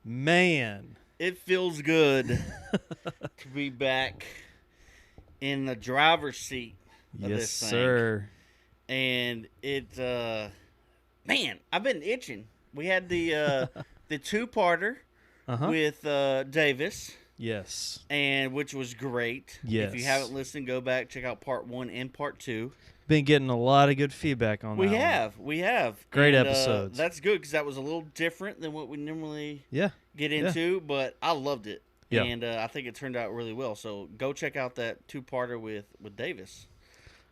Man. It feels good to be back in the driver's seat of Yes, this thing. sir. And I've been itching. We had the two-parter with Davis. Yes. And which was great. Yes. If you haven't listened, go back, check out part 1 and part 2. Been getting a lot of good feedback on that. We have. Great episodes. That's good because that was a little different than what we normally get into, but I loved it. Yeah. And I think it turned out really well. So go check out that two-parter with Davis.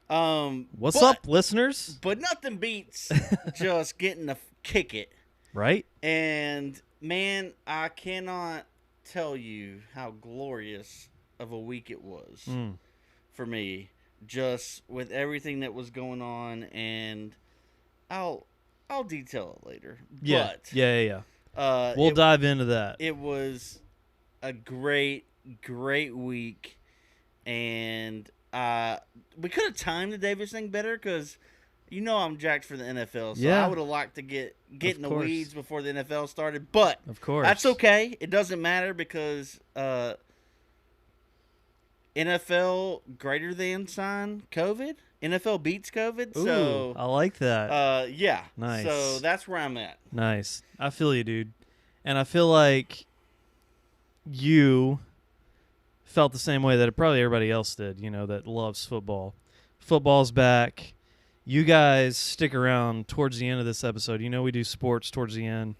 What's up, listeners? But nothing beats just getting to kick it. Right? And, man, I cannot tell you how glorious of a week it was for me, just with everything that was going on, and I'll detail it later. Yeah, but, we'll dive into that. It was a great week, and we could have timed the Davis thing better because I'm jacked for the NFL, so I would have liked to get in the weeds before the NFL started. But of course, that's okay. It doesn't matter because NFL greater than sign COVID. NFL beats COVID. Ooh, so I like that. Yeah. Nice. So that's where I'm at. Nice. I feel you, dude. And I feel like you felt the same way that probably everybody else did, that loves football. Football's back. You guys stick around towards the end of this episode. We do sports towards the end.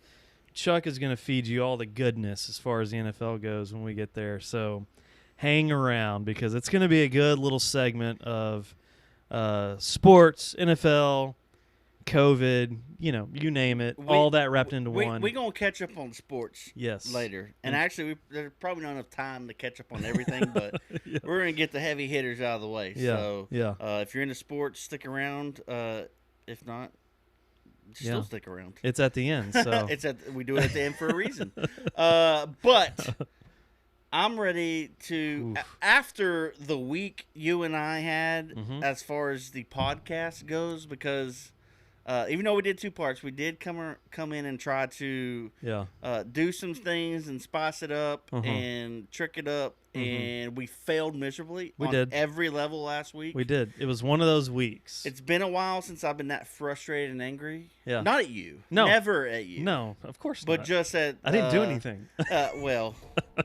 Chuck is going to feed you all the goodness as far as the NFL goes when we get there. So hang around because it's going to be a good little segment of sports, NFL, COVID, you name it, all that wrapped into one. We're going to catch up on sports later. And actually, there's probably not enough time to catch up on everything, but we're going to get the heavy hitters out of the way. So if you're into sports, stick around. If not, still stick around. It's at the end. So we do it at the end for a reason. But I'm ready to, after the week you and I had as far as the podcast goes, because even though we did two parts, we did come in and try to do some things and spice it up and trick it up, and we failed miserably on every level last week. We did. It was one of those weeks. It's been a while since I've been that frustrated and angry. Yeah. Not at you. No. Never at you. No, of course but not. But just at... I didn't do anything. Well...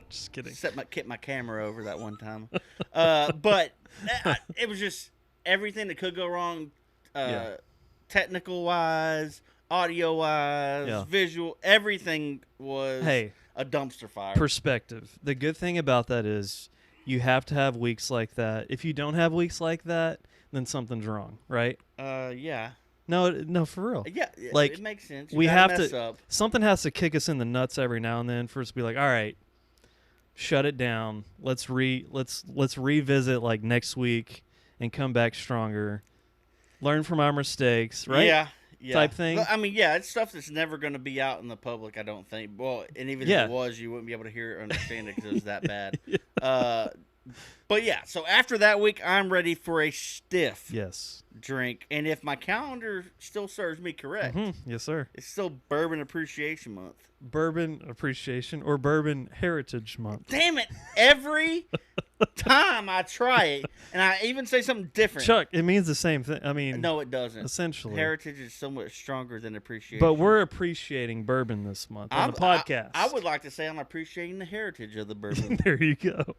Just kidding. Kicked my camera over that one time. But it was just everything that could go wrong, technical-wise, audio-wise, visual, everything was a dumpster fire. Perspective. The good thing about that is you have to have weeks like that. If you don't have weeks like that, then something's wrong, right? Yeah. No, for real. Yeah, like, it makes sense. We have to. Something has to kick us in the nuts every now and then for us to be like, all right, shut it down. Let's revisit like next week and come back stronger. Learn from our mistakes, right? Yeah. Type thing. I mean, it's stuff that's never going to be out in the public, I don't think. Well, and even if it was, you wouldn't be able to hear it or understand it because it was that bad. But so after that week, I'm ready for a stiff drink. And if my calendar still serves me correct, yes, sir, it's still Bourbon Appreciation Month. Bourbon Appreciation or Bourbon Heritage Month. Damn it. Every time I try it, and I even say something different. Chuck, it means the same thing. I mean, no, it doesn't. Essentially. Heritage is somewhat stronger than appreciation. But we're appreciating bourbon this month on the podcast. I would like to say I'm appreciating the heritage of the bourbon. There you go.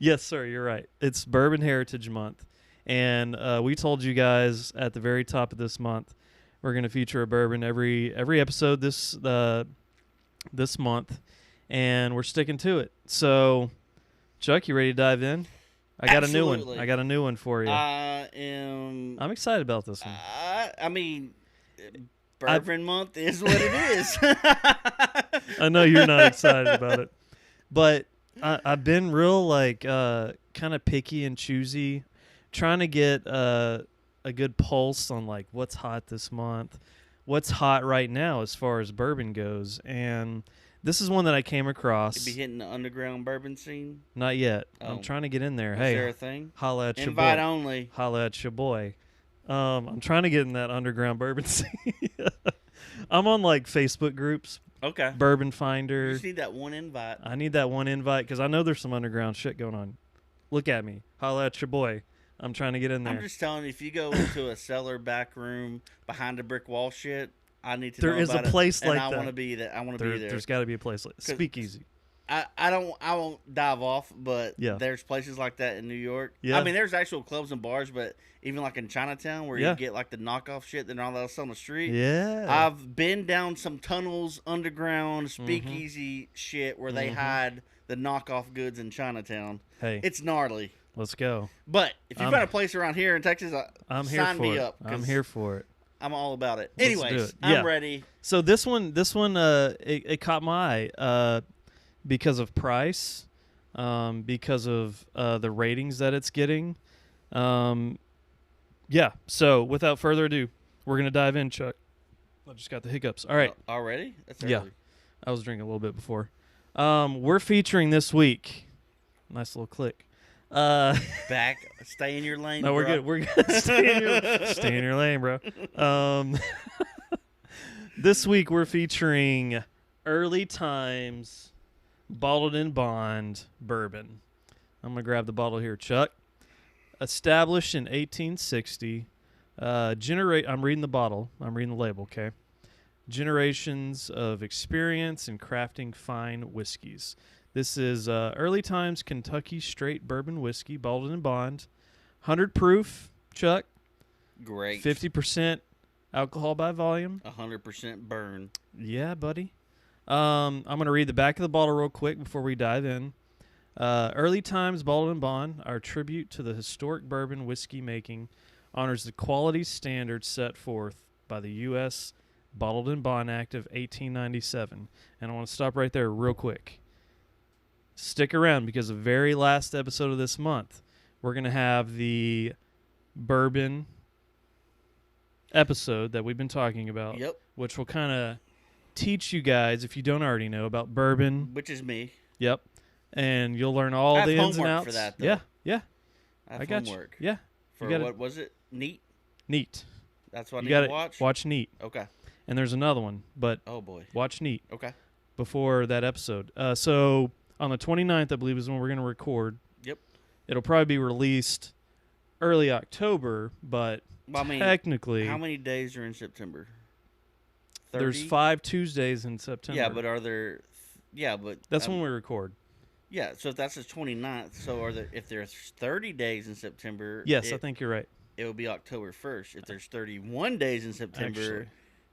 Yes, sir, you're right. It's Bourbon Heritage Month. And we told you guys at the very top of this month, we're going to feature a bourbon every episode this month, and we're sticking to it. So, Chuck, you ready to dive in? I got a new one. I got a new one for you. I'm excited about this one. I mean, Bourbon Month is what it is. I know you're not excited about it, but I've been real kind of picky and choosy, trying to get a good pulse on like what's hot this month, what's hot right now as far as bourbon goes, and this is one that I came across. You be hitting the underground bourbon scene? Not yet. I'm trying to get in there. Is hey, there a thing? Holla at your boy. Invite only. Holla at your boy. I'm trying to get in that underground bourbon scene. I'm on like Facebook groups, Okay. Bourbon You Finder. just need that one invite. I need that one invite because I know there's some underground shit going on. Look at me. Holla at your boy. I'm trying to get in there. I'm just telling you, if you go into a cellar back room behind a brick wall shit, I need to There know is about a place it, like and I that. want to be there. I want to be there. There's got to be a place like Speakeasy. I won't dive off, but Yeah. there's places like that in New York. Yeah. I mean, there's actual clubs and bars, but even like in Chinatown where Yeah. you get like the knockoff shit that all else on the street. Yeah. I've been down some tunnels, underground, speakeasy shit where they hide the knockoff goods in Chinatown. Hey, It's gnarly. let's go. But if you've got a place around here in Texas, I'm here sign for me it. up. I'm here for it. I'm all about it. Let's do Anyways, it. Yeah. I'm ready. So this one, it caught my eye because of price, because of the ratings that it's getting. Yeah. So without further ado, we're gonna dive in, Chuck. I just got the hiccups. All right. Already? That's early. Yeah. I was drinking a little bit before. We're featuring this week. Nice little click. Back. Stay in your lane. No, we're bro. good. We're good. Stay in your lane, bro. This week we're featuring Early Times Bottled in Bond Bourbon. I'm gonna grab the bottle here, Chuck. Established in 1860. I'm reading the bottle. I'm reading the label. Okay. Generations of experience in crafting fine whiskeys. This is Early Times Kentucky Straight Bourbon Whiskey, bottled in bond, 100 proof, Chuck. Great. 50% alcohol by volume. 100% burn. Yeah, buddy. I'm going to read the back of the bottle real quick before we dive in. Early Times Bottled in Bond, our tribute to the historic bourbon whiskey making, honors the quality standards set forth by the U.S. Bottled in Bond Act of 1897. And I want to stop right there real quick. Stick around because the very last episode of this month, we're going to have the bourbon episode that we've been talking about, Yep. which will kind of teach you guys, if you don't already know, about bourbon. Which is me. Yep. And you'll learn all I have the ins and homework outs. for that, though. Yeah, yeah. I have got homework. you. Yeah. For gotta- what was it? Neat? Neat. That's what I You need got to to watch? watch Neat. Okay. And there's another one, but Oh, boy. watch Neat Okay. before that episode. So on the 29th, I believe, is when we're going to record. Yep. It'll probably be released early October, but Well, I mean, technically how many days are in September? there's 30? 5 Tuesdays in September. Yeah, but are there... Yeah, but... That's when we record. Yeah, so if that's the 29th, so if there's 30 days in September... Yes, I think you're right. It will be October 1st. If there's 31 days in September, Actually.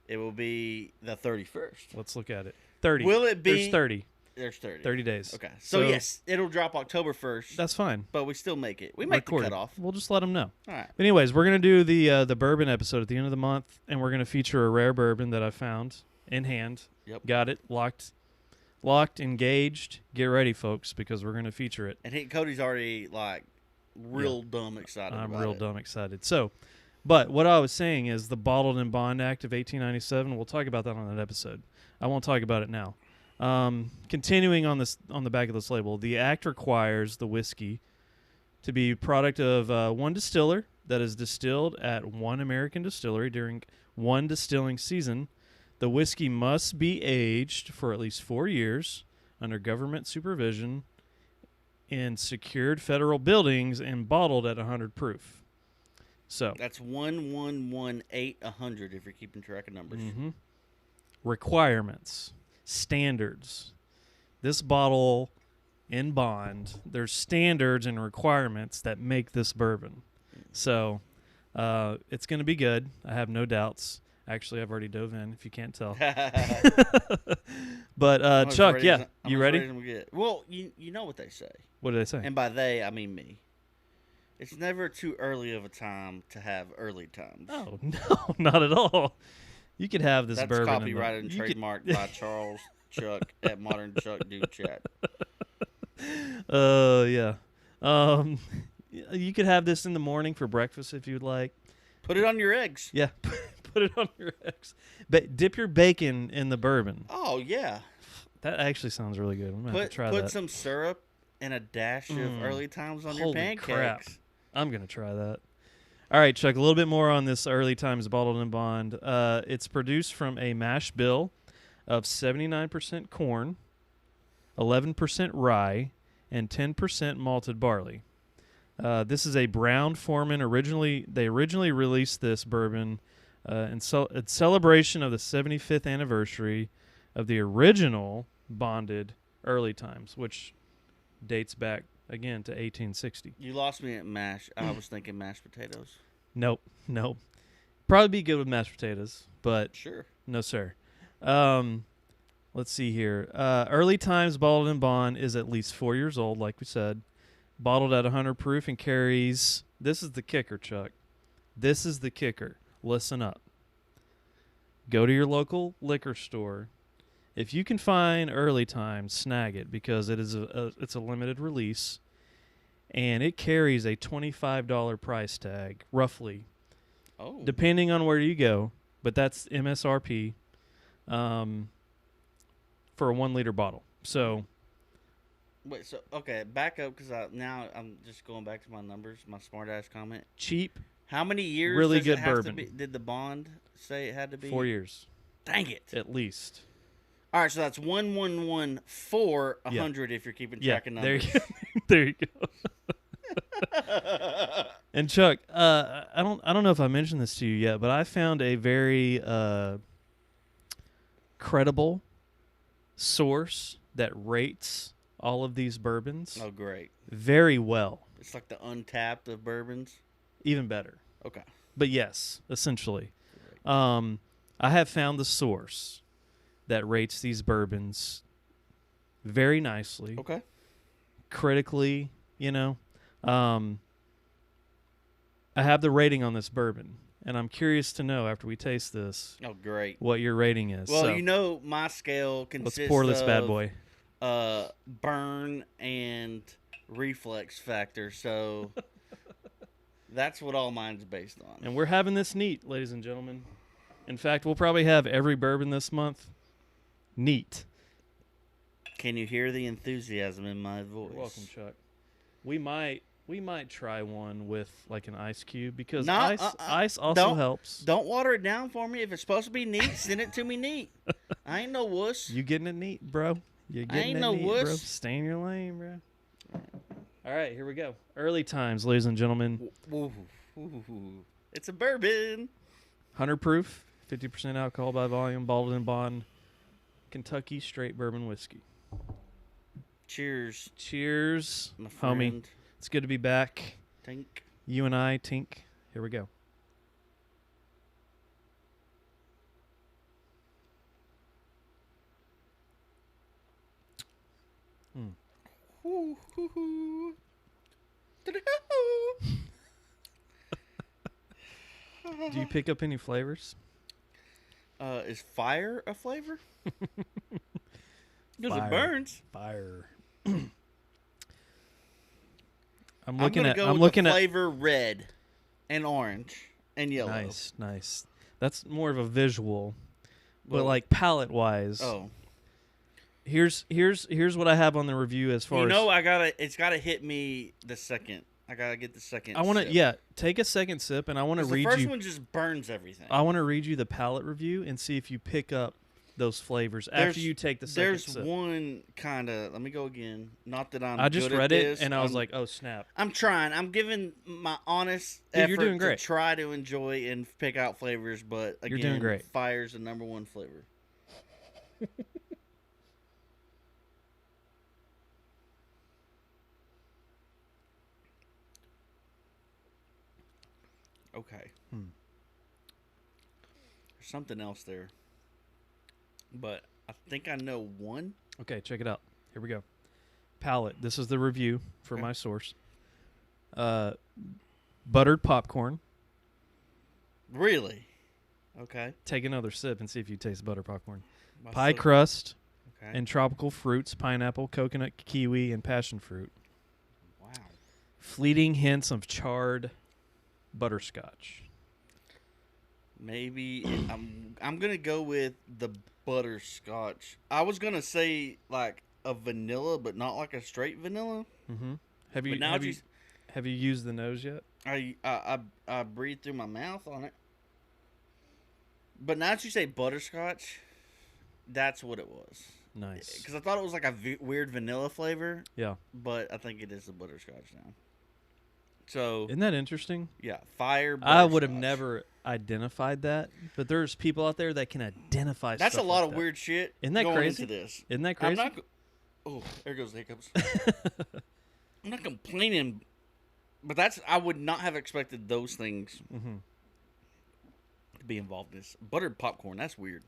it will be the 31st. Let's look at it. 30. Will it be... There's 30. There's 30. 30 days. Okay. So, yes, it'll drop October 1st, That's fine. but we still make it. We make Recorded. the cutoff. We'll just let them know. All right. But anyways, we're going to do the bourbon episode at the end of the month, and we're going to feature a rare bourbon that I found in hand. Yep. Got it. Locked, engaged. Get ready, folks, because we're going to feature it. And Cody's already, real dumb excited I'm about real it. dumb excited. So, but what I was saying is the Bottled in Bond Act of 1897, we'll talk about that on that episode. I won't talk about it now. Continuing on the back of this label, the act requires the whiskey to be product of one distiller that is distilled at one American distillery during one distilling season. The whiskey must be aged for at least 4 years under government supervision in secured federal buildings and bottled at 100 proof. So That's 1118 if you're keeping track of numbers. Requirements, standards. This bottle in bond, there's standards and requirements that make this bourbon. So it's going to be good. I have no doubts. Actually, I've already dove in, if you can't tell. But Chuck, yeah, you ready? Well, you know what they say. What do they say? And by they, I mean me. It's never too early of a time to have early times. Oh, no, not at all. You could have this That's bourbon. copyrighted and trademarked by Charles Chuck at Modern Chuck Dude Chat. Yeah. You could have this in the morning for breakfast if you'd like. Put it on your eggs. Yeah, put it on your eggs. Dip your bacon in the bourbon. Oh, yeah. That actually sounds really good. I'm going to have to try Put that. some syrup and a dash of early times on your Holy pancakes. crap. I'm going to try that. All right, Chuck, a little bit more on this Early Times Bottled in Bond. It's produced from a mash bill of 79% corn, 11% rye, and 10% malted barley. This is a Brown Forman. They originally released this bourbon in celebration of the 75th anniversary of the original bonded Early Times, which dates back again to 1860. You lost me at mash. I was thinking mashed potatoes. Nope. Probably be good with mashed potatoes, but Sure. no, sir. Let's see here. Early Times Bottled in Bond is at least 4 years old, like we said. Bottled at 100 proof and carries... This is the kicker, Chuck. This is the kicker. Listen up. Go to your local liquor store. If you can find Early Times, snag it because it's a limited release, and it carries a $25 price tag, roughly, depending on where you go. But that's MSRP for a 1 liter bottle. So, wait. So okay, back up because now I'm just going back to my numbers. My smart ass comment. Cheap. How many years? Really does good it have bourbon. To be, did the bond say it had to be? 4 years. Dang it! At least. All right, so that's 111 for 100 if you're keeping track of numbers. There you go. And Chuck, I don't know if I mentioned this to you yet, but I found a very credible source that rates all of these bourbons. Oh, great! Very well. It's like the Untapped of bourbons. Even better. Okay. But yes, essentially, I have found the source that rates these bourbons very nicely. Okay. Critically, I have the rating on this bourbon, and I'm curious to know after we taste this. Oh, great! What your rating is. Well, so, my scale consists let's pour this of bad boy. Burn and reflex factor. So that's what all mine's based on. And we're having this neat, ladies and gentlemen. In fact, we'll probably have every bourbon this month neat. Can you hear the enthusiasm in my voice? You're welcome, Chuck. We might try one with like an ice cube because ice also helps. Don't water it down for me. If it's supposed to be neat, send it to me neat. I ain't no wuss. You getting it neat, bro? You getting ain't it no neat, wuss. bro? Stay in your lane, bro. All right, here we go. Early Times, ladies and gentlemen. Ooh. It's a bourbon. 100 proof, 50% alcohol by volume, bottled in bond, Kentucky straight bourbon whiskey. Cheers. Cheers, my homie. friend. It's good to be back. Tink. You and I, Tink. Here we go. Do you pick up any flavors? Is fire a flavor? Because it Fire. burns. Fire. I'm looking at flavor red and orange and yellow. Nice. That's more of a visual, but Well, like palette wise. Oh, Here's what I have on the review as far as it's gotta hit me the second. I gotta get the second. I want sip. to take a second sip and I want to 'Cause read the first you. one just burns everything. I want to read you the palette review and see if you pick up those flavors after you take the second There's sip. one kind of. Let me go again. Not that I'm. I just good read at it this. and I was like, oh snap. I'm trying. I'm giving my honest Dude, effort you're doing great. to try to enjoy and pick out flavors, but again, You're doing great. Fire's the number one flavor. Okay. There's something else there, but I think I know one. Okay, check it out. Here we go. Palette. This is the review for Okay. my source. Buttered popcorn. Really? Okay. Take another sip and see if you taste butter popcorn. My Pie sip- crust Okay. and tropical fruits, pineapple, coconut, kiwi, and passion fruit. Wow. Fleeting hints of charred butterscotch. Maybe I'm gonna go with the butterscotch. I was gonna say like a vanilla, but not like a straight vanilla. Mm-hmm. Have But you now Have you used the nose yet? I breathe through my mouth on it. But now that you say butterscotch, that's what it was. Nice. Because I thought it was like a weird vanilla flavor. Yeah. But I think it is the butterscotch now. So Isn't that interesting? yeah, fire. Butterscotch. I would have never identified that, but there's people out there that can identify. That's a stuff lot like of that. weird shit. Isn't that going crazy? Into this. Isn't that crazy? Oh, there goes the hiccups. I'm not complaining, but I would not have expected those things to be involved in this. Buttered popcorn, that's weird.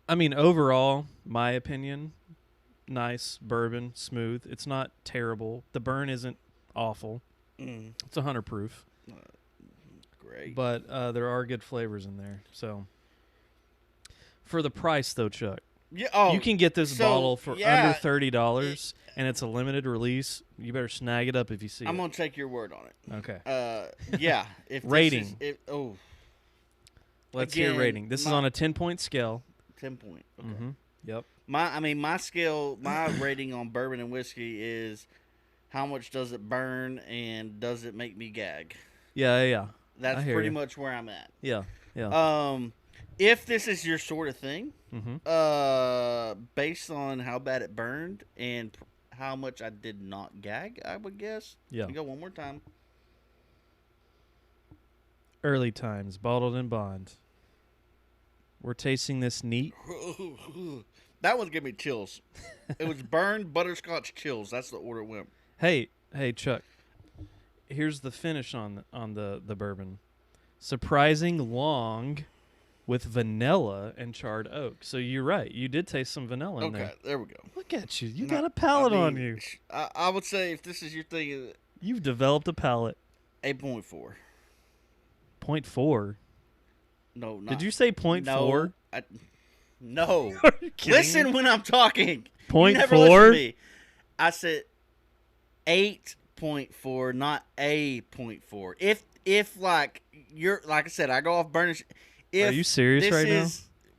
I mean, overall, my opinion, nice, bourbon, smooth. It's not terrible. The burn isn't awful. It's 100 proof. Great. But there are good flavors in there. So, for the price, though, Chuck, you can get this bottle for under $30, and it's a limited release. You better snag it up if you see it. I'm going to take your word on it. Okay. Yeah. If rating. Let's hear rating. This is on a 10-point scale. 10 point. Okay. Yep. My scale, my rating on bourbon and whiskey is how much does it burn and does it make me gag? Yeah. That's pretty much where I'm at. Yeah. If this is your sort of thing, based on how bad it burned and how much I did not gag, I would guess. Yeah. Go one more time. Early times, bottled in bond. We're tasting this neat. That one gave me chills. It was burned butterscotch chills. That's the order it went. Hey, Chuck. Here's the finish on the bourbon. Surprising long with vanilla and charred oak. So you're right. You did taste some vanilla in there. Okay, there we go. Look at you. You got a palate on you. I would say if this is your thing, you've developed a palate. 8.4. 0.4? No, not. Did you say 0.4? No. Are you kidding Listen me? when I'm talking. 0.4? You never listen to me. I said 8.4, not a 0.4. If like you're like I said, I go off burnish. If are you serious right now?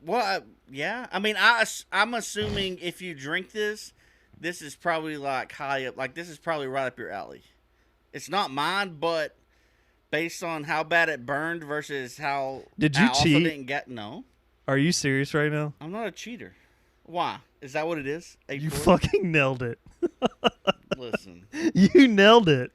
Well, yeah. I mean, I'm assuming if you drink this is probably like high up. Like this is probably right up your alley. It's not mine, but based on how bad it burned versus how did you I also cheat? Didn't get no. Are you serious right now? I'm not a cheater. Why? Is that what it is? You fucking nailed it. Listen. You nailed it.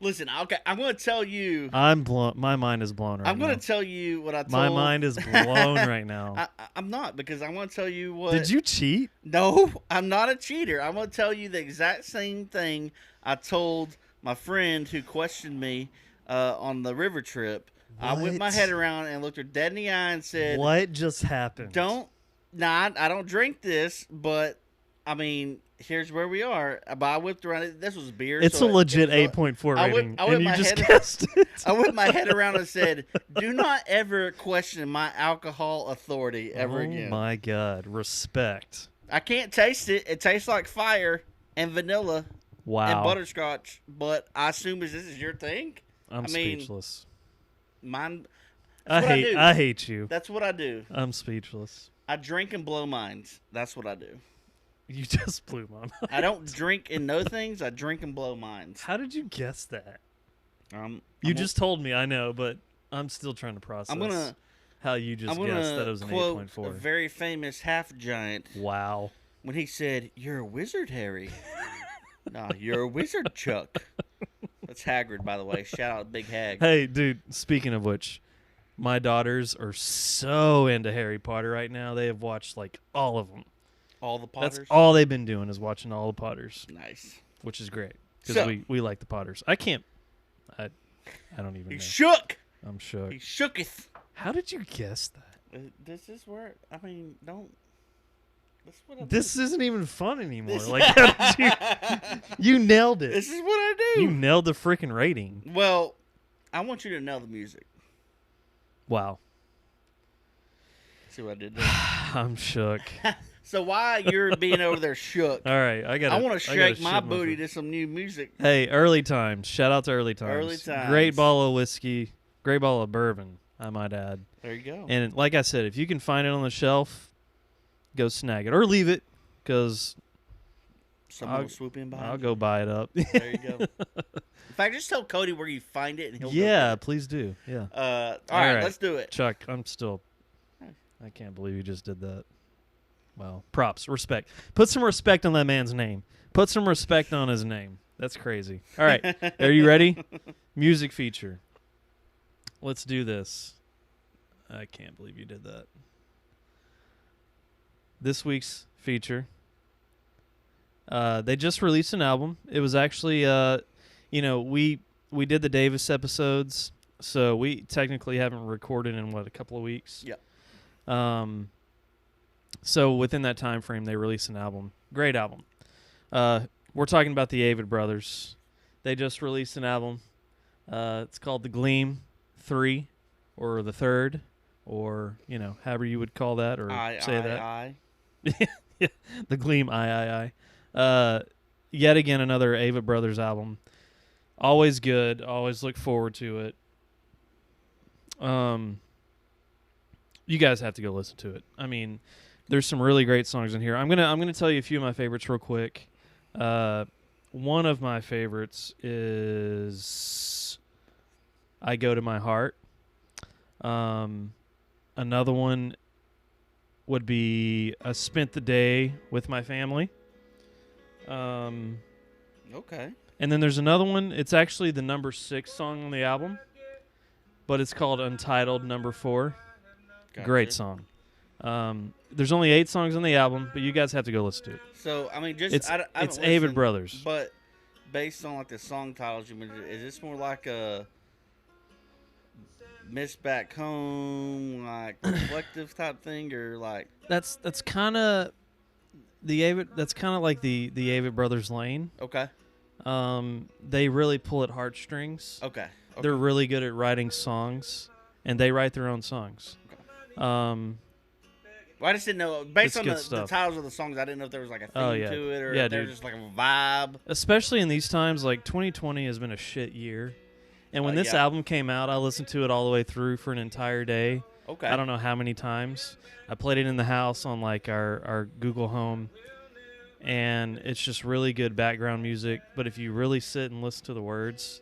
Listen, okay, I'm going to tell you. I'm blown. My mind is blown right now. I'm going to tell you what I told. My mind is blown right now. I'm not, because I want to tell you what. Did you cheat? No, I'm not a cheater. I'm going to tell you the exact same thing I told my friend who questioned me on the river trip. What? I whipped my head around and looked her dead in the eye and said, what just happened? I don't drink this, but I mean, here's where we are. But I whipped around. This was beer. It's so a legit 8.4 rating, and you just guessed it. I whipped my head around and said, do not ever question my alcohol authority ever again. Oh, my God. Respect. I can't taste it. It tastes like fire and vanilla and butterscotch, but I assume this is your thing? I'm speechless. Mine. I hate you. That's what I do. I'm speechless. I drink and blow minds. That's what I do. You just blew my mind. I don't drink and know things. I drink and blow minds. How did you guess that? You just told me, I know, but I'm still trying to process how you just guessed that it was an 8.4. A very famous half giant. Wow. When he said, "You're a wizard, Harry." No, you're a wizard, Chuck. That's Hagrid, by the way. Shout out Big Hag. Hey, dude, speaking of which, my daughters are so into Harry Potter right now. They have watched, like, all of them. All the Potters? That's all they've been doing is watching all the Potters. Nice. Which is great. Because we like the Potters. I don't even know. He's shook. I'm shook. He shooketh. How did you guess that? This is where, I mean, don't. This isn't even fun anymore. Like, how did you nailed it. This is what I do. You nailed the freaking rating. Well, I want you to nail the music. Wow. See what I did there? I'm shook. So why you're being over there shook? All right, I want to shake my booty to some new music. Hey, Early Times. Shout out to Early Times. Early Times. Great bottle of whiskey. Great bottle of bourbon, I might add. There you go. And like I said, if you can find it on the shelf, go snag it. Or leave it, because someone will swoop in by. I'll go buy it up. There you go. fact, just tell Cody where you find it, and he'll. Yeah, please do. Yeah. All right, let's do it. Chuck, I can't believe you just did that. Wow. Props. Respect. Put some respect on that man's name. Put some respect on his name. That's crazy. All right. Are you ready? Music feature. Let's do this. I can't believe you did that. This week's feature. They just released an album. It was actually, we did the Davis episodes, so we technically haven't recorded in, a couple of weeks? Yeah. So within that time frame, they released an album. Great album. We're talking about the Avid Brothers. They just released an album. It's called The Gleam 3, or The Third, or, however you would call that or say that. Yeah, The Gleam I. Yet again, another Avid Brothers album. Always good. Always look forward to it. You guys have to go listen to it. I mean, there's some really great songs in here. I'm gonna tell you a few of my favorites real quick. One of my favorites is "I Go to My Heart." Another one would be "I Spent the Day with My Family." Okay. And then there's another one. It's actually the number 6 song on the album, but it's called Untitled Number 4. Gotcha. Great song. There's only 8 songs on the album, but you guys have to go listen to it. So, I mean, it's Avid Brothers. But based on, like, the song titles you mentioned, is this more like a Miss Back Home, like, reflective type thing, or like... That's kind of the Avid... That's kind of like the Avid Brothers lane. Okay. They really pull at heartstrings. Okay. They're really good at writing songs, and they write their own songs. Okay. Well, I just didn't know, based on the titles of the songs, I didn't know if there was like a theme to it, or if there was just like a vibe. Especially in these times, like 2020 has been a shit year. And when this album came out, I listened to it all the way through for an entire day. Okay. I don't know how many times. I played it in the house on like our Google Home. And it's just really good background music. But if you really sit and listen to the words,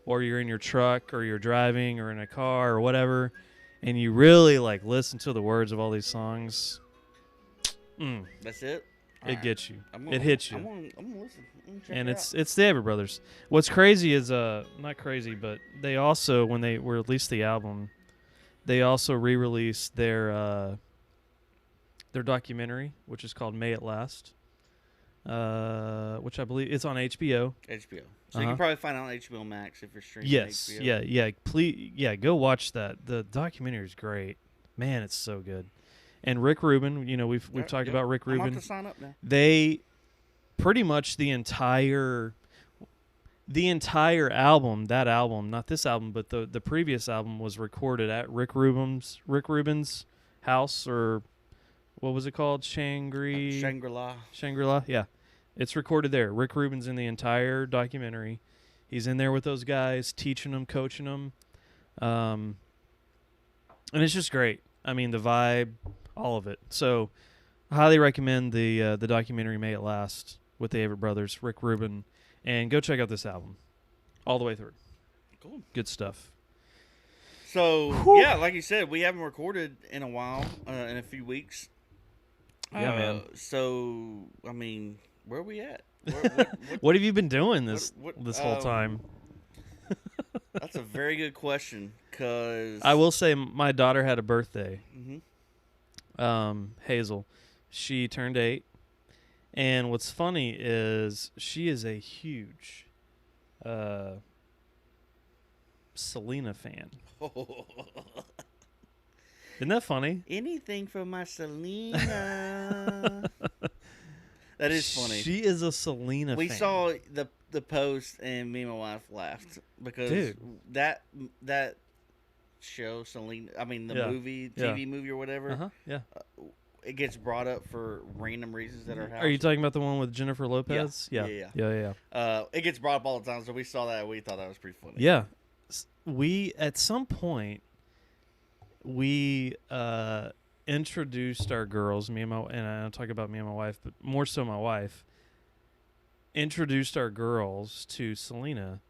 or you're in your truck, or you're driving, or in a car, or whatever, and you really like listen to the words of all these songs, that's it. It gets you. It hits you. I'm gonna listen. And it's the Avid Brothers. What's crazy is not crazy, but they also, when they released the album, they also re-released their documentary, which is called May It Last, which I believe it's on HBO. So you can probably find it on HBO Max if you're streaming. Yes, HBO. please, go watch that. The documentary is great. Man, it's so good. And Rick Rubin, we've talked about Rick Rubin. I'm about to sign up now. They pretty much the entire album, that album, not this album, but the previous album was recorded at Rick Rubin's house, or what was it called? Shangri-La. Shangri-La, yeah. It's recorded there. Rick Rubin's in the entire documentary. He's in there with those guys, teaching them, coaching them. And it's just great. I mean, the vibe, all of it. So I highly recommend the documentary May It Last with the Avid Brothers, Rick Rubin, and go check out this album all the way through. Cool. Good stuff. So, yeah, like you said, we haven't recorded in a while, in a few weeks. Yeah, man. So, I mean... Where are we at? What have you been doing this whole time? That's a very good question, because... I will say my daughter had a birthday. Mm-hmm. Hazel. She turned 8. And what's funny is she is a huge Selena fan. Isn't that funny? Anything for my Selena. That is funny. She is a Selena fan. We saw the post, and me and my wife laughed because that show, Selena, I mean the movie, TV movie or whatever, it gets brought up for random reasons at our house. Are you talking about the one with Jennifer Lopez? Yeah. It gets brought up all the time, so we saw that and we thought that was pretty funny. Yeah. We, at some point, introduced our girls, and I don't talk about me and my wife, but more so my wife, introduced our girls to Selena,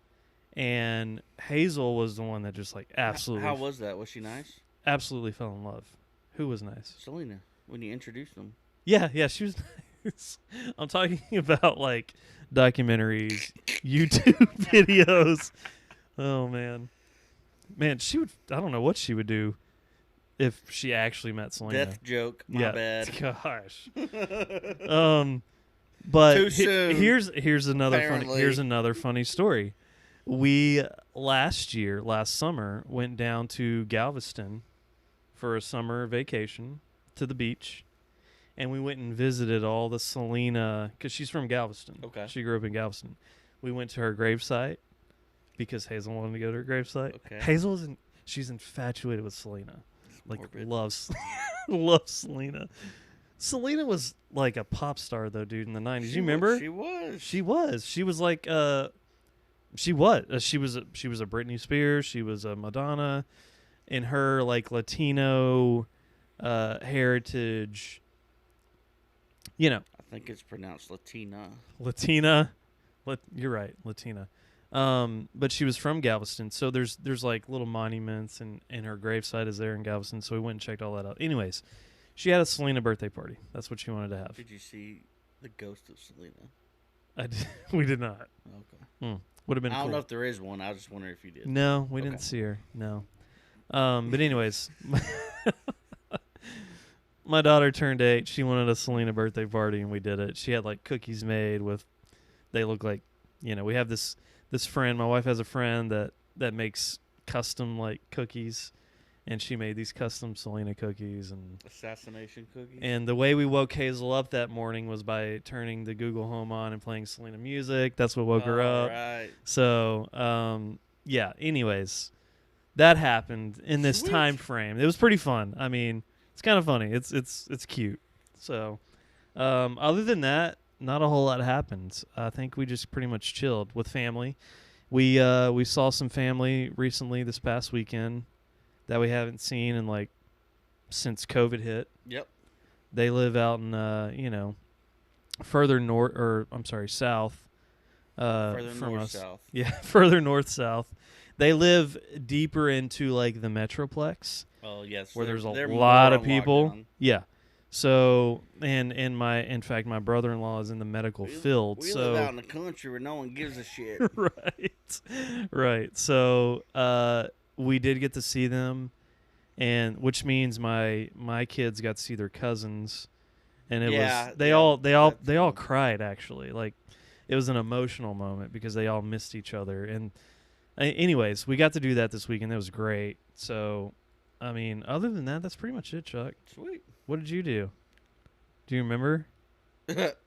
And Hazel was the one that just like absolutely. How was that? Was she nice? Absolutely fell in love. Who was nice? Selena, when you introduced them. Yeah, she was nice. I'm talking about like documentaries, YouTube videos. Oh man, she would. I don't know what she would do if she actually met Selena. Death joke. My bad. Gosh. But Too soon. Here's another apparently. funny story. We last summer went down to Galveston for a summer vacation to the beach, and we went and visited all the Selena because she's from Galveston. Okay. She grew up in Galveston. We went to her gravesite because Hazel wanted to go to her gravesite. Okay. She's infatuated with Selena, like Morbid. loves Selena. Selena was like a pop star though, dude, in the 90s. You remember? She was. She was like she was a Britney Spears. She was a Madonna, in her like Latino heritage. You know, I think it's pronounced Latina. You're right, Latina. But she was from Galveston, so there's like little monuments, and her gravesite is there in Galveston. So we went and checked all that out. Anyways, she had a Selena birthday party. That's what she wanted to have. Did you see the ghost of Selena? We did not. Okay. Would have been. I don't cool. know if there is one. I was just wondering if you did. No, we didn't see her. No. But anyways, my daughter turned 8. She wanted a Selena birthday party, and we did it. She had like cookies made with. They look like, we have this friend. My wife has a friend that makes custom like cookies, and she made these custom Selena cookies and assassination cookies. And the way we woke Hazel up that morning was by turning the Google Home on and playing Selena music. That's what woke her up. Right. So, yeah. Anyways, that happened in this time frame. It was pretty fun. I mean, it's kind of funny. It's cute. So, other than that, not a whole lot happened. I think we just pretty much chilled with family. We saw some family recently this past weekend that we haven't seen in like since COVID hit. Yep. They live out in further north, or I'm sorry, south. Further from north us. south. Yeah, further north south. They live deeper into like the metroplex. Oh yes, where there's a lot of people. Lockdown. Yeah. So in fact my brother-in-law is in the medical field. We so live out in the country where no one gives a shit. Right. So we did get to see them, and which means my kids got to see their cousins, and they all cried actually. Like it was an emotional moment because they all missed each other. And anyways, we got to do that this weekend. That was great. So I mean, other than that, that's pretty much it, Chuck. Sweet. What did you do? Do you remember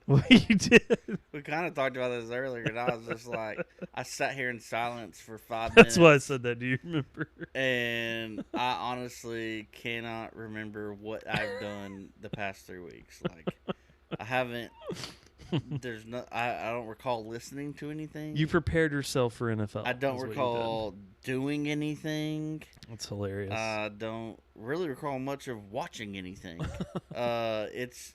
what you did? We kind of talked about this earlier, and I was just like, I sat here in silence for 5 minutes. That's why I said that. Do you remember? And I honestly cannot remember what I've done the past 3 weeks. Like, I haven't. I don't recall listening to anything. You prepared yourself for NFL. I don't recall doing anything. That's hilarious. I don't really recall much of watching anything. It's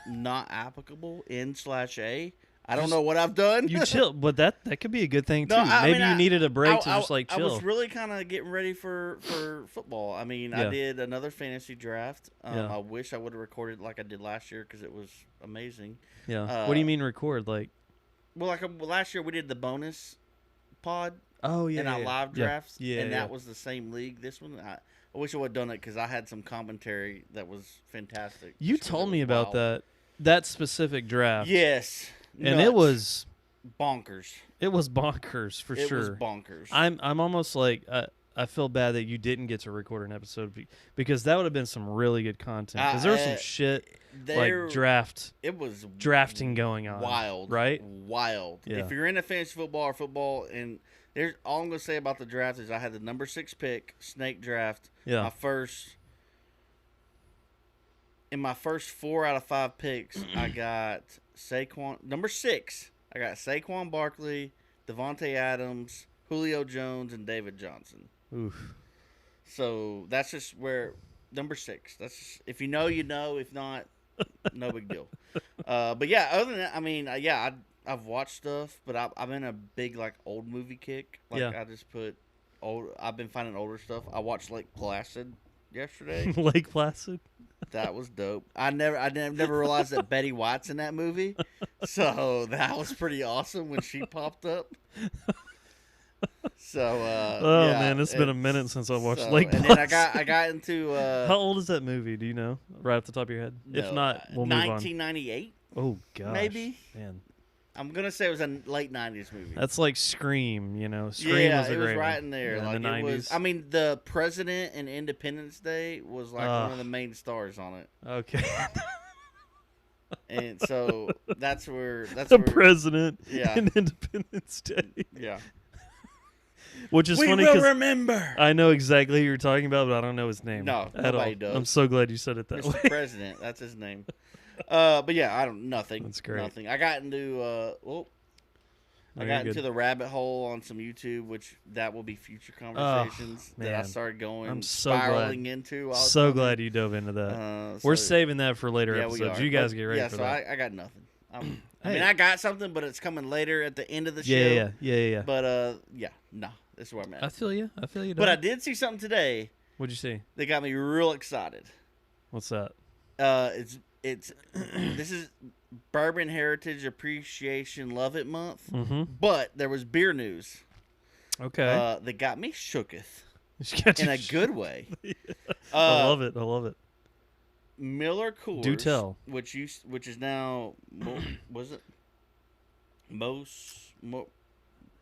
not applicable in/A. I don't know what I've done. You chill, but that could be a good thing too. No, Maybe you needed a break to just like chill. I was really kind of getting ready for football. I mean, I did another fantasy draft. I wish I would have recorded like I did last year because it was amazing. Yeah. What do you mean record? Like, well, last year we did the bonus pod. Oh yeah. And our live drafts. Yeah. And that was the same league. This one, I wish I would have done it because I had some commentary that was fantastic. You told me about that specific draft. Yes. And nuts. It was bonkers. It was bonkers for sure. It was bonkers. I'm almost like I feel bad that you didn't get to record an episode because that would have been some really good content. Because there was some shit like It was drafting going on. Wild, right? Wild. Yeah. If you're into fantasy football, and there's all I'm gonna say about the draft is I had the number 6 pick, snake draft. Yeah. In my first 4 out of 5 picks, I got Saquon. Number 6, I got Saquon Barkley, Devontae Adams, Julio Jones, and David Johnson. Oof. So that's just where number 6. That's just, if you know, you know. If not, no big deal. But yeah, other than that, I mean, I've watched stuff, but I'm in a big like old movie kick. Like Yeah. I just put old. I've been finding older stuff. I watched Lake Placid yesterday. Lake Placid. That was dope. I never realized that Betty White's in that movie, so that was pretty awesome when she popped up. So Oh yeah, man, it's been a minute since I watched so, Lake and Placid. then I got into How old is that movie? Do you know, right off the top of your head? If no, not, we'll move on. 1998. Oh gosh, maybe. Man, I'm gonna say it was a late 90s movie. that's like Scream. You know, Scream yeah, was a it was great right one. in there. Yeah, Like in the it 90s. was. I mean, the President and Independence Day was like one of the main stars on it, Okay. and so that's where the President Yeah. and Independence Day. Yeah. Which is We funny will because remember. I know exactly who you're talking about, but I don't know his name. No, at nobody all. does. I'm so glad you said it that Mr. way. President, that's his name. But yeah, nothing. That's great. Nothing. I got into No, I you're got good. into the rabbit hole on some YouTube, which that will be future conversations that I man. started going I'm so spiraling into. while I was So talking. glad you dove into that. So- We're saving that for later yeah, we episodes. are. You guys But, get ready yeah, for so that. I got nothing. I Hey. mean, I got something, but it's coming later at the end of the show. Yeah. But yeah, no, this is where I'm I at. feel you. But I did see something today What'd you see? that got me real excited. What's that? It's this is Bourbon Heritage Appreciation Love It Month, Mm-hmm. but there was beer news Okay. that got me shooketh in in a good way. I love it. I love it. Miller Coors, Do tell. which is now was it You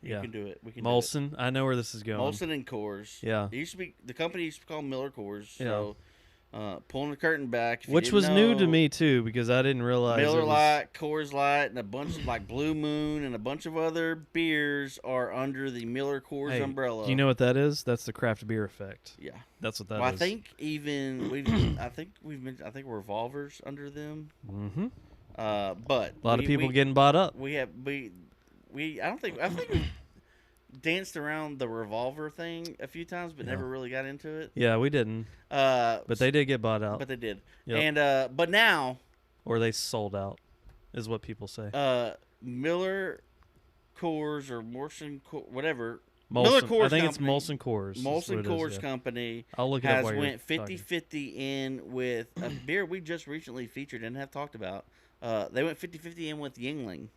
Yeah. can do it. We can Molson. I know where this is do it. going. Molson and Coors. Yeah. It used to be the company used to be called Miller Coors. Yeah. So pulling the curtain back, if you Which didn't was new to know, me too, because I didn't realize Miller it was, Lite, Coors Light, and a bunch of like Blue Moon and a bunch of other beers are under the Miller Coors Hey, umbrella. Do you know what that is? That's the craft beer effect. Yeah. That's what that is. Well, I think I think Revolver's under them. Mm-hmm. But A lot of people getting bought up. I think we danced around the Revolver thing a few times, but Yeah. never really got into it. Yeah, we didn't. But they did get bought out. But they did. Yep. And but now Or they sold out, is what people say. Miller Coors or Molson whatever. Molson. Miller Coors I think Company, it's Molson Coors. is Molson what it is, Coors yeah. Company I'll look it up has while you're went talking. 50-50 in with a beer we just recently featured and have talked about. They went 50-50 in with Yingling.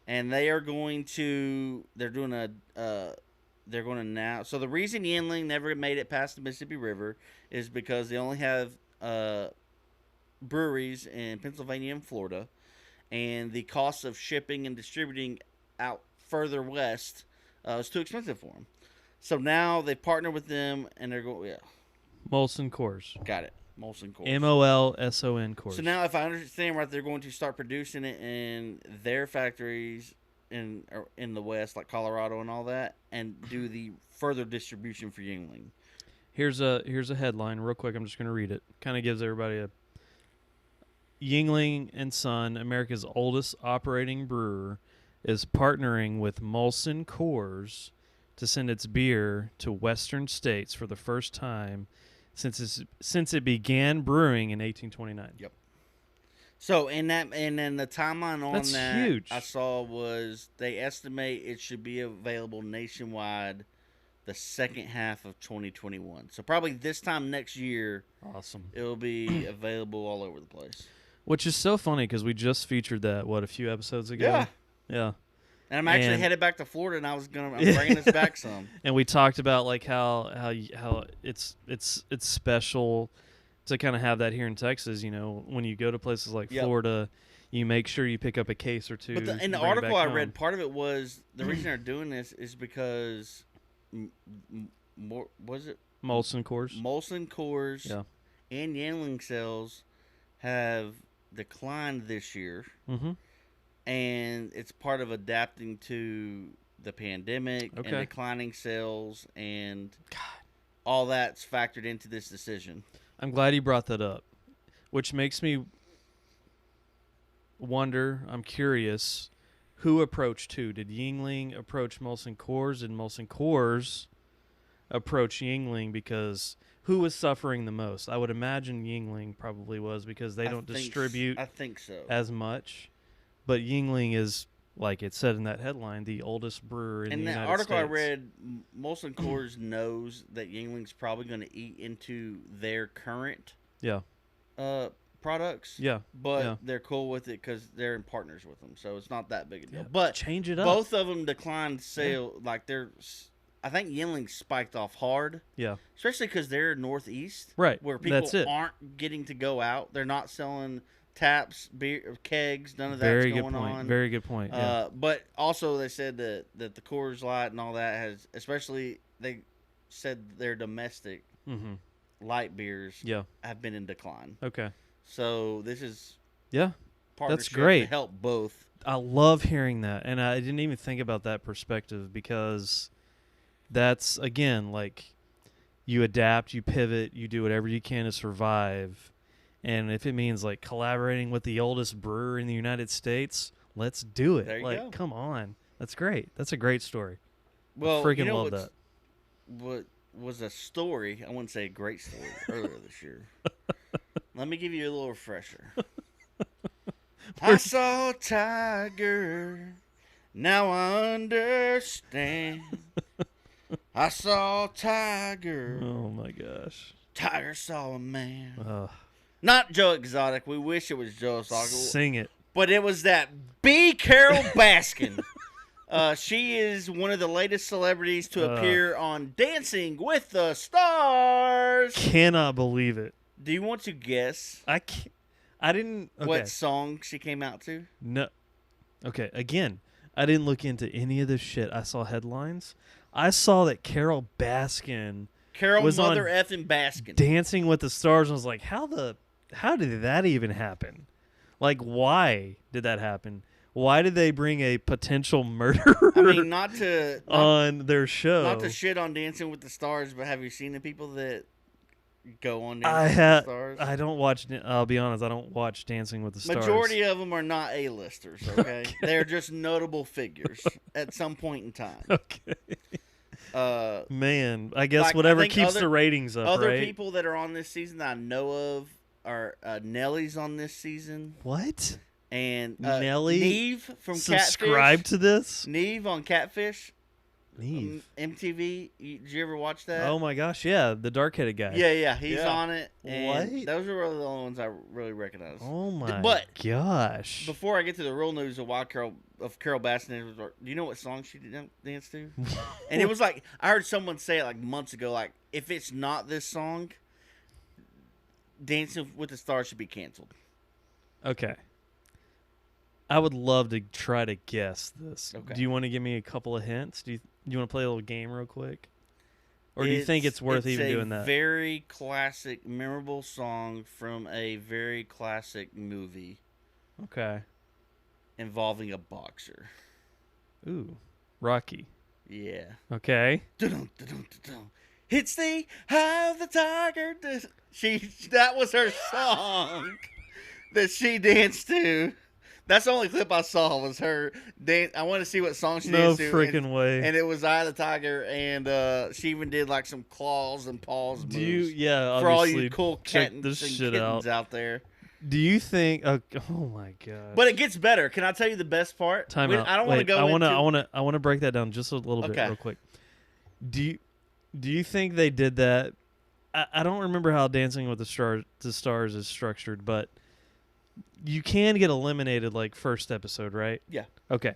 And they are going to now. So the reason Yingling never made it past the Mississippi River is because they only have breweries in Pennsylvania and Florida, and the cost of shipping and distributing out further west is too expensive for them. So now they partner with them, and they're going. Yeah, Molson Coors. got it. Molson Coors. Molson Coors. So now, if I understand right, they're going to start producing it in their factories in the West, like Colorado and all that, and do the further distribution for Yingling. Here's a headline real quick. I'm just going to read it. Kind of gives everybody a Yingling and Son, America's oldest operating brewer, is partnering with Molson Coors to send its beer to Western states for the first time since it began brewing in 1829. Yep. So and then the timeline on That's that huge. I saw was they estimate it should be available nationwide the second half of 2021. So probably this time next year Awesome. it'll be available all over the place. Which is so funny because we just featured that a few episodes ago. Yeah. And I'm actually And- headed back to Florida, and I'm bringing this back some. And we talked about like how it's special to kind of have that here in Texas. You know, when you go to places like Yep. Florida, you make sure you pick up a case or two. But in and the bring it article back I home. read, part of it was the reason they're doing this is because was it Molson Coors. Molson Coors Yeah. and Yingling sales have declined this year, Mm-hmm. and it's part of adapting to the pandemic and Okay. declining sales, and all that's factored into this decision. I'm glad you brought that up, which makes me wonder. I'm curious, who approached who? Did Yingling approach Molson Coors? Did Molson Coors approach Yingling? Because who was suffering the most? I would imagine Yingling probably was because they don't distribute I think so. as much. but Yingling is, like it said in that headline, the oldest brewer in the United States. In the article I read, Molson Coors knows that Yingling's probably going to eat into their current products. Yeah. But they're cool with it because they're in partners with them, so it's not that big a deal. Yeah, but change it up. Both of them declined sale. Yeah. Like I think Yingling spiked off hard. Yeah. Especially because they're northeast, right? Where people aren't getting to go out. They're not selling taps, beer, kegs. None of that's going on. Very good point. Yeah. But also they said that the Coors Light and all that has, especially they said their domestic light beers have been in decline. Okay. So this is that's great to help both. I love hearing that, and I didn't even think about that perspective because that's again like you adapt, you pivot, you do whatever you can to survive, and if it means like collaborating with the oldest brewer in the United States, let's do it. There you like, go. Come on, that's great. That's a great story. Well, I freaking love that. What was a story? I wouldn't say a great story earlier this year. Let me give you a little refresher. I saw a tiger. Now I understand. I saw a tiger. Oh my gosh. Tiger saw a man. Not Joe Exotic. We wish it was Joe Exotic. Sing it. But it was that B. Carol Baskin. She is one of the latest celebrities to appear on Dancing with the Stars. Cannot believe it. Do you want to guess? I can't. I didn't. Okay. What song she came out to? No. Okay. Again, I didn't look into any of this shit. I saw headlines. I saw that Carol Baskin was Mother on effing Baskin Dancing with the Stars. And I was like, how did that even happen? Like, why did that happen? Why did they bring a potential murderer? I mean, on their show. Not to shit on Dancing with the Stars, but have you seen the people that go on Dancing with the Stars? I don't watch. I'll be honest. I don't watch Dancing with the Stars. Majority of them are not A-listers. Okay, they're just notable figures at some point in time. Okay. Man, I guess whatever keeps the ratings up. Other right? people that are on this season that I know of are Nelly's on this season. What? And Nelly, Neve from subscribe Catfish. to this. Neve on Catfish. Neve. MTV. Did you ever watch that? Oh my gosh, yeah, the dark-headed guy. Yeah, he's on it. And what? Those are really the only ones I really recognize. Oh my gosh. Before I get to the real news of Carol Baskin, do you know what song she danced to? And it was like, I heard someone say it like months ago, like, if it's not this song, Dancing with the Stars should be canceled. Okay. I would love to try to guess this. Okay. Do you want to give me a couple of hints? Do you want to play a little game real quick? Or do you think it's worth even doing that? It's a very classic, memorable song from a very classic movie. Okay. Involving a boxer. Ooh. Rocky. Yeah. Okay. It's the How the Tiger. That was her song that she danced to. That's the only clip I saw was her dance. I want to see what song she danced to. No freaking way. And it was Eye of the Tiger, and she even did like some claws and paws moves. Yeah, for all you cool check kittens this and shit kittens out there. Do you think? Oh my god! But it gets better. Can I tell you the best part? Time out. I don't want to go. I want to break that down just a little bit real quick. Do you think they did that? I don't remember how Dancing with the Stars is structured, but you can get eliminated like first episode, right? Yeah. Okay.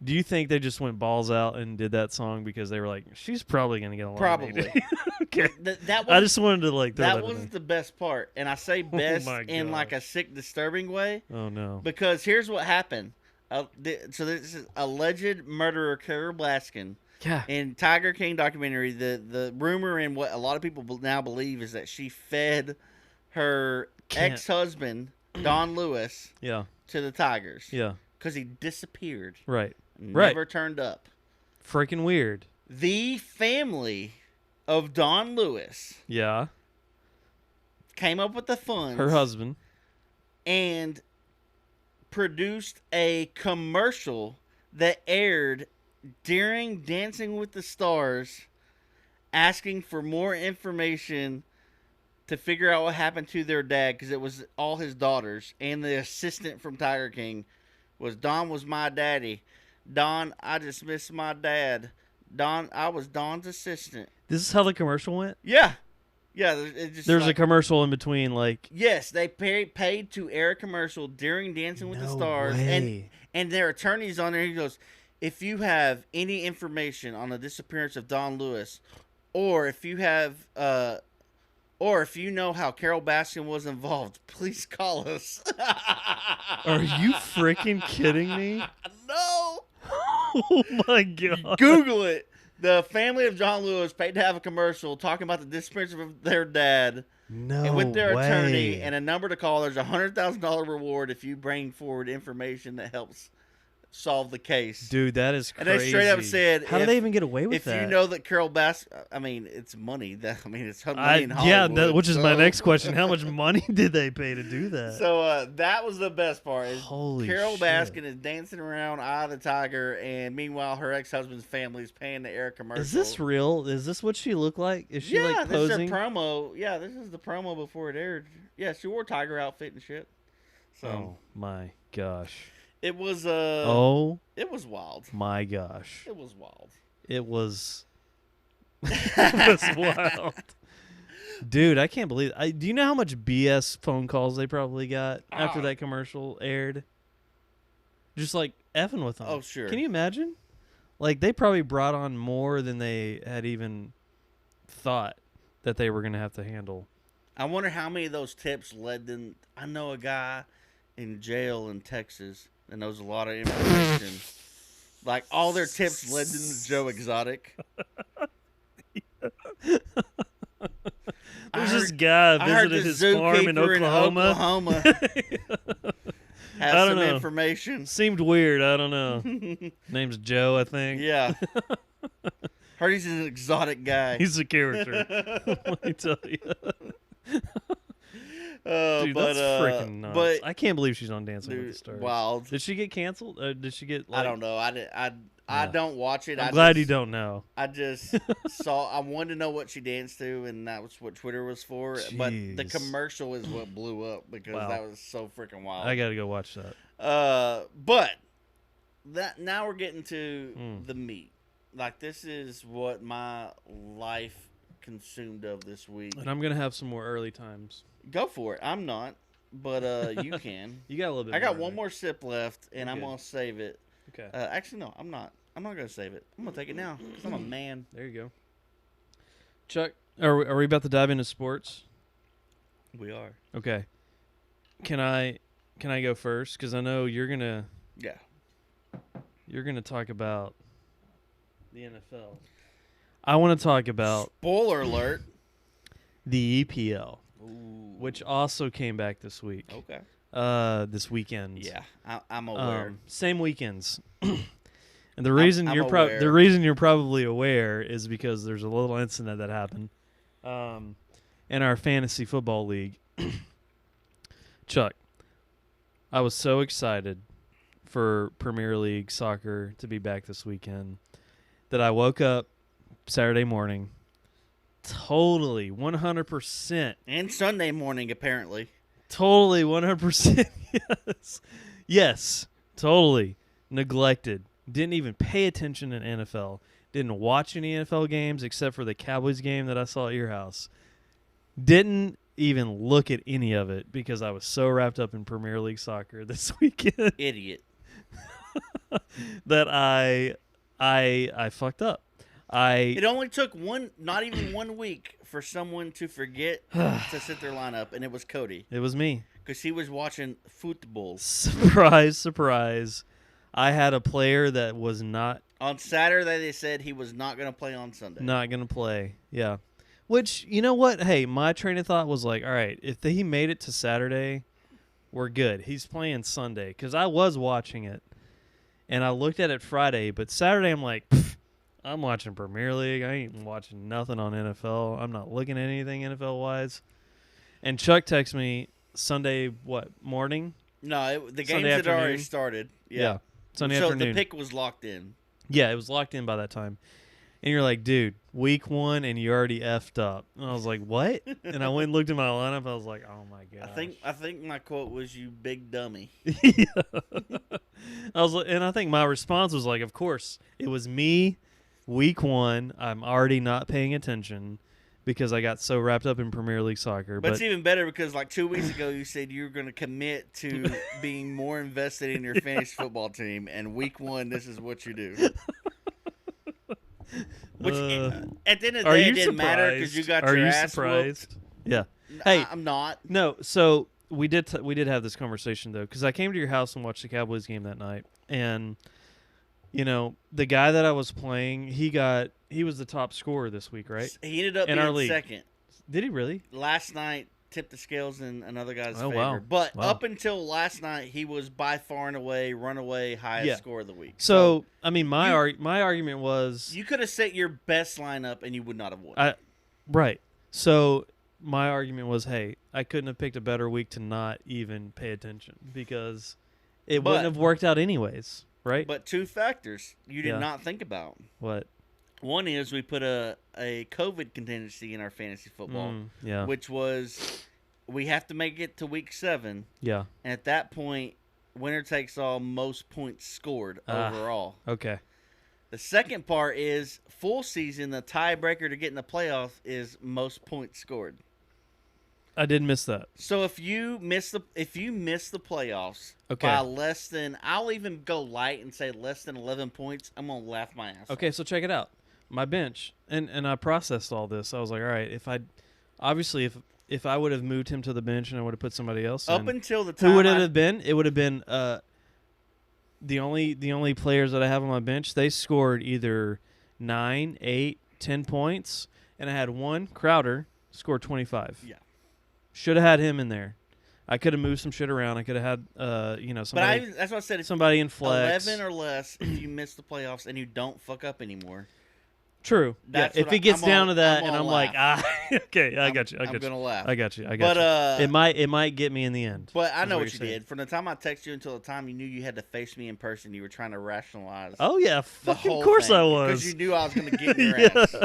Do you think they just went balls out and did that song because they were like, she's probably going to get eliminated? Probably. Okay. That I just wanted to like throw that that wasn't the best part, and I say best in like a sick, disturbing way. Oh no! Because here's what happened. So this is alleged murderer Carol Baskin. Yeah. In Tiger King documentary, the rumor and what a lot of people now believe is that she fed her ex-husband Don Lewis. Yeah. To the Tigers. Yeah. Because he disappeared. Right. Never turned up. Freaking weird. The family of Don Lewis. Yeah. Came up with the funds. Her husband. And produced a commercial that aired during Dancing with the Stars, asking for more information to figure out what happened to their dad, because it was all his daughters and the assistant from Tiger King was Don was my daddy. Don, I just missed my dad. Don, I was Don's assistant. This is how the commercial went? Yeah. Yeah, it's just There's a commercial in between, like... Yes, they paid to air a commercial during Dancing with the Stars. Way. And their attorney's on there. He goes, if you have any information on the disappearance of Don Lewis, or if you have... or if you know how Carol Baskin was involved, please call us. Are you freaking kidding me? No. Oh, my God. Google it. The family of John Lewis paid to have a commercial talking about the disappearance of their dad. No and with their way. attorney and a number to call. There's a $100,000 reward if you bring forward information that helps solve the case. Dude, that is crazy. And they straight up said, how do they even get away with that? If you know that Carol Baskin, I mean, it's money. It's money in Hollywood. Yeah, which is my next question. How much money did they pay to do that? So that was the best part. Is Holy Carol shit. Baskin is dancing around Eye of the Tiger, and meanwhile her ex-husband's family is paying to air a commercial. Is this real? Is this what she looked like? Is she like this posing? is her promo. Yeah, this is the promo before it aired. Yeah, she wore a tiger outfit and shit. So Oh my gosh. it was Oh it was wild. my gosh. It was wild. It was it was wild. Dude, I can't believe do you know how much BS phone calls they probably got after that commercial aired? Just like effing with them. Oh, sure. Can you imagine? Like they probably brought on more than they had even thought that they were going to have to handle. I wonder how many of those tips led them. I know a guy in jail in Texas that knows a lot of information. Like all their tips led them to Joe Exotic. There's this guy visited his farm in Oklahoma. Has I don't some know. information. Seemed weird. I don't know. Name's Joe, I think. Yeah. Heard he's an exotic guy. He's a character. Let me tell you. Dude, that's freaking nuts. But I can't believe she's on Dancing with the Stars. Wild. Did she get canceled? Did she get? Like, I don't know. I don't watch it. I'm glad you don't know. I just saw. I wanted to know what she danced to, and that was what Twitter was for. Jeez. But the commercial is what blew up because Wow. that was so freaking wild. I gotta go watch that. But that now we're getting to the meat. Like this is what my life consumed of this week. And I'm gonna have some more early times. Go for it. I'm not, but you can. You got a little bit. I got more, one more sip left, and I'm Good. gonna save it. Okay. Actually, no, I'm not. I'm not gonna save it. I'm gonna take it now because I'm a man. There you go. Chuck, are we about to dive into sports? We are. Okay. Can I go first? Because I know you're gonna talk about the NFL. I want to talk about Spoiler alert. the EPL, Ooh. which also came back this week. Okay. This weekend. Yeah, I'm aware. Same weekends. And the reason I'm you're aware. the reason you're probably aware is because there's a little incident that happened in our fantasy football league. Chuck, I was so excited for Premier League soccer to be back this weekend that I woke up Saturday morning totally 100%. And Sunday morning, apparently. Totally 100%. Yes, totally neglected. Didn't even pay attention in NFL. Didn't watch any NFL games except for the Cowboys game that I saw at your house. Didn't even look at any of it because I was so wrapped up in Premier League soccer this weekend. Idiot. That I fucked up. It only took not even 1 week for someone to forget to set their lineup, and it was Cody. It was me. Because he was watching football. Surprise, surprise. I had a player that was not On Saturday, they said he was not going to play on Sunday. not going to play. Yeah. Which, you know what? Hey, my train of thought was like, all right, if he made it to Saturday, we're good. He's playing Sunday. Because I was watching it. And I looked at it Friday. But Saturday, I'm like, I'm watching Premier League. I ain't watching nothing on NFL. I'm not looking at anything NFL-wise. And Chuck texts me Sunday, morning? No, the games Sunday had afternoon. already started. Yeah. Sunday so afternoon. the pick was locked in. Yeah, it was locked in by that time. And you're like, dude, week 1 and you already effed up. And I was like, what? And I went and looked at my lineup. I was like, oh my god. I think my quote was, "You big dummy." Yeah. And I think my response was like, of course, it was me. Week 1, I'm already not paying attention because I got so wrapped up in Premier League soccer. But it's even better because like 2 weeks ago you said you were going to commit to being more invested in your fantasy football team, and week 1 this is what you do. Which at the end of the day it didn't matter because you got your ass whooped. Yeah. Hey, I'm not. No, so we did have this conversation though, because I came to your house and watched the Cowboys game that night, and the guy that I was playing, he was the top scorer this week, right? He ended up in our being league. second. Did he really? Last night tipped the scales in another guy's favor. Wow. But up until last night, he was by far and away, runaway highest score of the week. So I mean, my argument was you could have set your best lineup and you would not have won. Right. So my argument was, hey, I couldn't have picked a better week to not even pay attention because it wouldn't have worked out anyways, right? But 2 factors you did not think about. What? One is we put a COVID contingency in our fantasy football, which was we have to make it to week 7. Yeah. And at that point, winner takes all, most points scored overall. Okay. The second part is full season, the tiebreaker to get in the playoffs is most points scored. I did miss that. So if you miss the playoffs by less than, I'll even go light and say less than 11 points, I'm gonna laugh my ass off. Okay, so check it out. My bench, and I processed all this. I was like, all right, if I would have moved him to the bench and I would have put somebody else up in, until the time, who would it have been? It would have been the only players that I have on my bench. They scored either 9, 8, 10 points, and I had one, Crowder, scored 25. Yeah. Should have had him in there. I could have moved some shit around. I could have had, somebody. But that's what I said. It's somebody in flex. 11 or less if you miss the playoffs and you don't fuck up anymore. True. That's if it gets down to that, and I'm like, okay, I got you. I'm gonna laugh. I got you. But it might get me in the end. But I know what you did. From the time I texted you until the time you knew you had to face me in person, you were trying to rationalize. Oh yeah, fucking of course I was. Because you knew I was gonna get in your ass.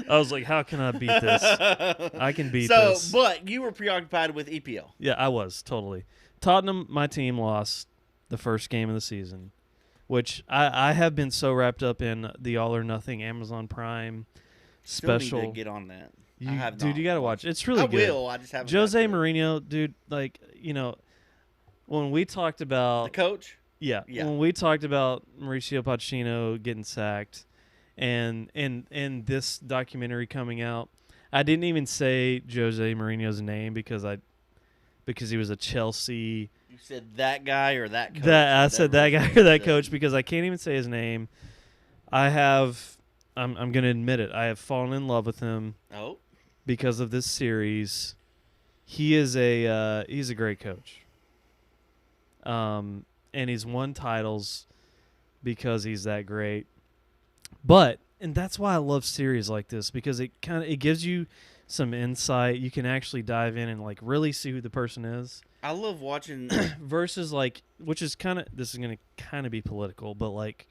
I was like, how can I beat this? I can beat this. But you were preoccupied with EPL. Yeah, I was totally. Tottenham, my team lost the first game of the season, which I have been so wrapped up in the All or Nothing Amazon Prime special. Still need to get on that. Dude, you got to watch it. It's really good. I will. I just haven't. Jose Mourinho, dude, like, when we talked about the coach? Yeah. When we talked about Mauricio Pochettino getting sacked and this documentary coming out, I didn't even say Jose Mourinho's name because he was a Chelsea. You said that guy or that coach? I said that guy or that coach because I can't even say his name. I'm going to admit it. I have fallen in love with him. Oh. Because of this series. He's a great coach. And he's won titles because he's that great. And that's why I love series like this, because it gives you some insight. You can actually dive in and like really see who the person is. I love watching versus which is this is going to kind of be political, but like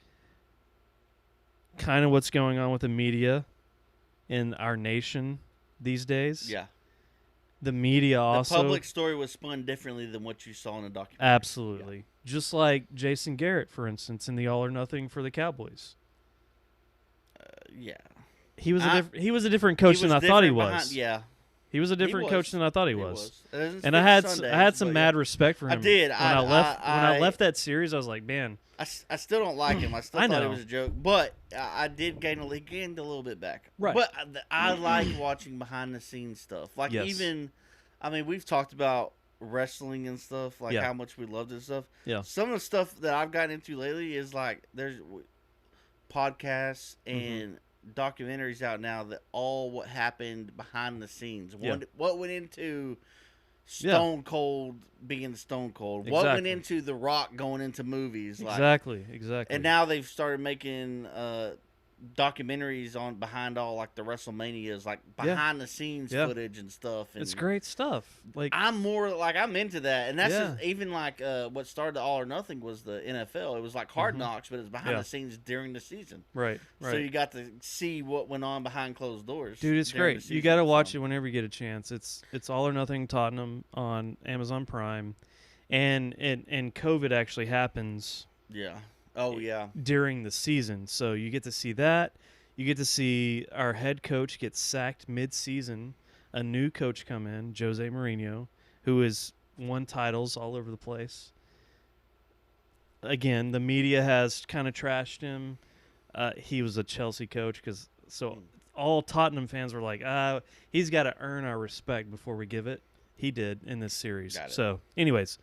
kind of what's going on with the media in our nation these days. Yeah. The media also. The public story was spun differently than what you saw in the documentary. Absolutely. Yeah. Just like Jason Garrett, for instance, in the All or Nothing for the Cowboys. Yeah. He was a different coach than I thought he was. Yeah. He was a different coach than I thought he was. And I had some mad respect for him. I did. When I left that series, I was like, man. I still don't like him. I still thought it was a joke. But I did gained a little bit back. Right. But I like watching behind the scenes stuff. Like we've talked about wrestling and stuff, like how much we love this stuff. Yeah. Some of the stuff that I've gotten into lately is like there's podcasts and documentaries out now that all what happened behind the scenes. What went into Stone Cold being Stone Cold? What went into The Rock going into movies? Exactly. And now they've started making documentaries on behind all like the WrestleManias, like behind the scenes footage and stuff. And it's great stuff. Like I'm into that, and that's just, even like what started the All or Nothing was the NFL. It was like Hard Knocks, but it was behind the scenes during the season. Right. So you got to see what went on behind closed doors. Dude, it's great. You got to watch it whenever you get a chance. It's All or Nothing Tottenham on Amazon Prime, and COVID actually happens. Yeah. Oh yeah. During the season, so you get to see that. You get to see our head coach get sacked mid-season. A new coach come in, Jose Mourinho, who has won titles all over the place. Again, the media has kind of trashed him. He was a Chelsea coach, so all Tottenham fans were like, he's got to earn our respect before we give it. He did in this series. So, anyways,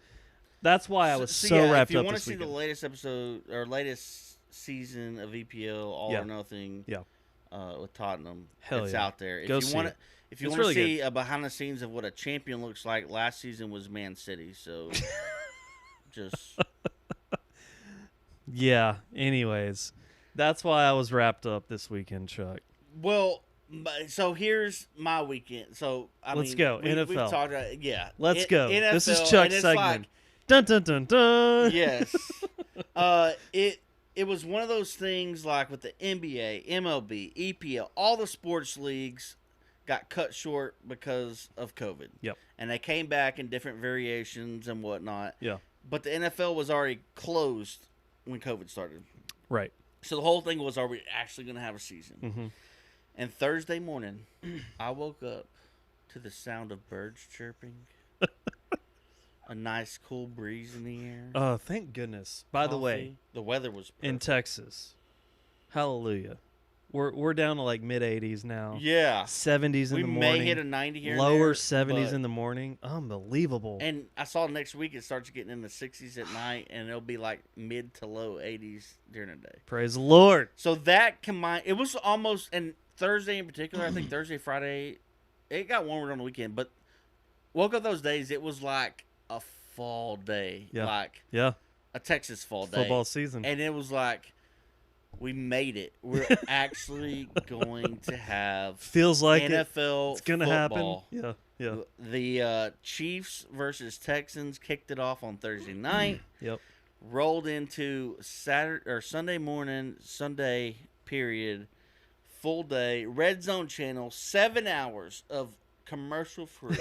that's why I was so wrapped up. If you want to see the latest episode or latest season of EPL All or Nothing, with Tottenham, it's out there. Go see it. If you want to see a behind the scenes of what a champion looks like, last season was Man City. So, just Anyways, that's why I was wrapped up this weekend, Chuck. Well, so here's my weekend. So let's go NFL. We've talked about, let's go. NFL, this is Chuck's segment. Like, dun dun dun dun. Yes. It was one of those things like with the NBA, MLB, EPL, all the sports leagues got cut short because of COVID. Yep. And they came back in different variations and whatnot. Yeah. But the NFL was already closed when COVID started. Right. So the whole thing was, are we actually going to have a season? Mm-hmm. And Thursday morning, I woke up to the sound of birds chirping. A nice cool breeze in the air. Oh, thank goodness. By the way, the weather was perfect. in Texas. Hallelujah. We're down to like mid-80s now. Yeah. 70s in the morning. We may hit a 90 here Lower and there, 70s in the morning. Unbelievable. And I saw next week it starts getting in the 60s at night, and it'll be like mid to low 80s during the day. Praise the Lord. So that combined, it was almost, and Thursday in particular, I think Thursday, Friday, it got warmer on the weekend, but woke up those days, it was like a fall day. Yeah. Like a Texas fall day. Football season. And it was like, we made it. We're actually going to have feels like NFL it's gonna football. happen. Yeah. The Chiefs versus Texans kicked it off on Thursday night. Yep. Rolled into Sunday morning, Sunday period, full day, Red Zone channel, 7 hours of commercial-free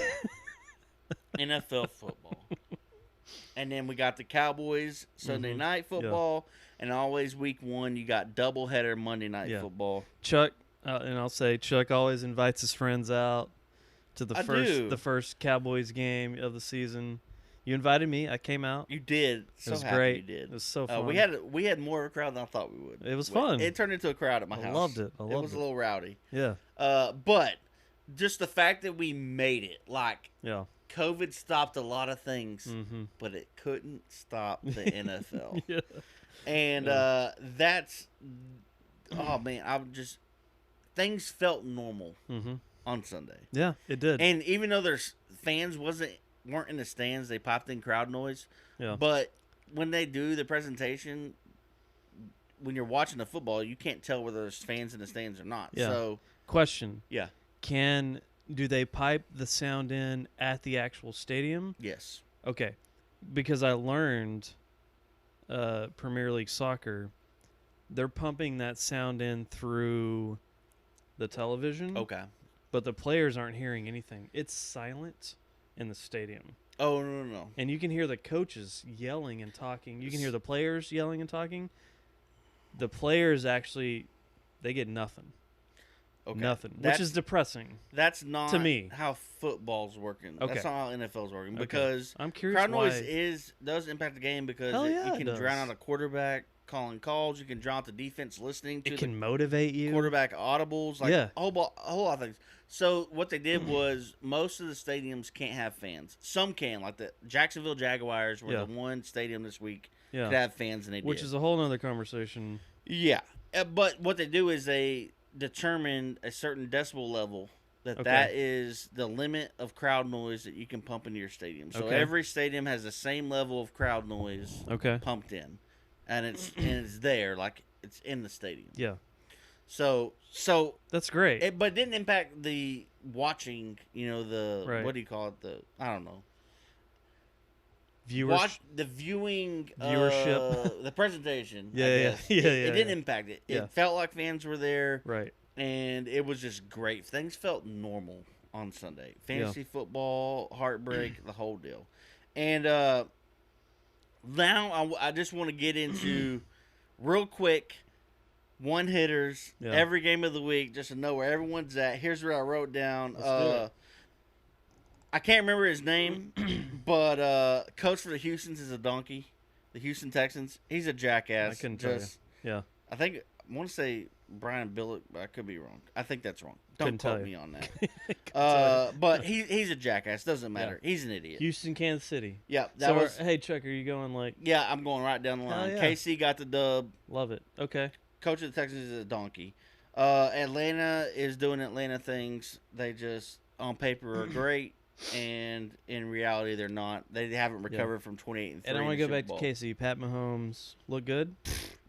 NFL football. And then we got the Cowboys Sunday night football. Yeah. And always week 1, you got doubleheader Monday night football. Chuck, and I'll say Chuck always invites his friends out to the first Cowboys game of the season. You invited me. I came out. You did. It was happy great. You did. It was so fun. We had more of a crowd than I thought we would. It was fun. It turned into a crowd at my house. I loved it. It was a little rowdy. Yeah. But just the fact that we made it, like, yeah. COVID stopped a lot of things, but it couldn't stop the NFL. Yeah. And that's, oh man, things felt normal on Sunday. Yeah, it did. And even though there's fans weren't in the stands, they popped in crowd noise. Yeah. But when they do the presentation, when you're watching the football, you can't tell whether there's fans in the stands or not. Yeah. So, question. Yeah. Do they pipe the sound in at the actual stadium? Yes. Okay. Because I learned Premier League soccer, they're pumping that sound in through the television. Okay. But the players aren't hearing anything. It's silent in the stadium. Oh, no. And you can hear the coaches yelling and talking. You can hear the players yelling and talking. The players actually, they get nothing. Okay. Nothing, which is depressing. That's not to me how football's working. Okay. That's not how NFL's working. Because I'm curious crowd why. noise does impact the game because it can drown out a quarterback calling calls. You can drown out the defense listening to it. Can motivate you. Quarterback audibles, like a whole lot of things. So what they did was most of the stadiums can't have fans. Some can, like the Jacksonville Jaguars were the one stadium this week could have fans, and they did. Which is a whole other conversation. Yeah, but what they do is they determine a certain decibel level that is the limit of crowd noise that you can pump into your stadium. So every stadium has the same level of crowd noise pumped in, and it's there, like it's in the stadium. Yeah. So That's great. but it didn't impact the watching. The Right. what do you call it? I don't know. Viewers. The viewing Viewership. the presentation. Yeah, I yeah, guess. yeah, It yeah, didn't yeah. impact it. Yeah. It felt like fans were there, Right. and it was just great. Things felt normal on Sunday. Fantasy football, heartbreak, the whole deal. And now I just want to get into real quick one hitters every game of the week just to know where everyone's at. Here's what I wrote down. Let's do it. I can't remember his name, but coach for the Houstons is a donkey. The Houston Texans. He's a jackass. I couldn't tell you. Yeah. I want to say Brian Billick, but I could be wrong. I think that's wrong. Don't quote me on that. But he's a jackass. Doesn't matter. Yeah. He's an idiot. Houston, Kansas City. Yeah. Hey, Chuck, are you going like? Yeah, I'm going right down the line. Yeah. KC got the dub. Love it. Okay. Coach of the Texans is a donkey. Atlanta is doing Atlanta things. They just on paper are great. And in reality, they're not. They haven't recovered from 28-3. And I want to go back to KC. Pat Mahomes look good.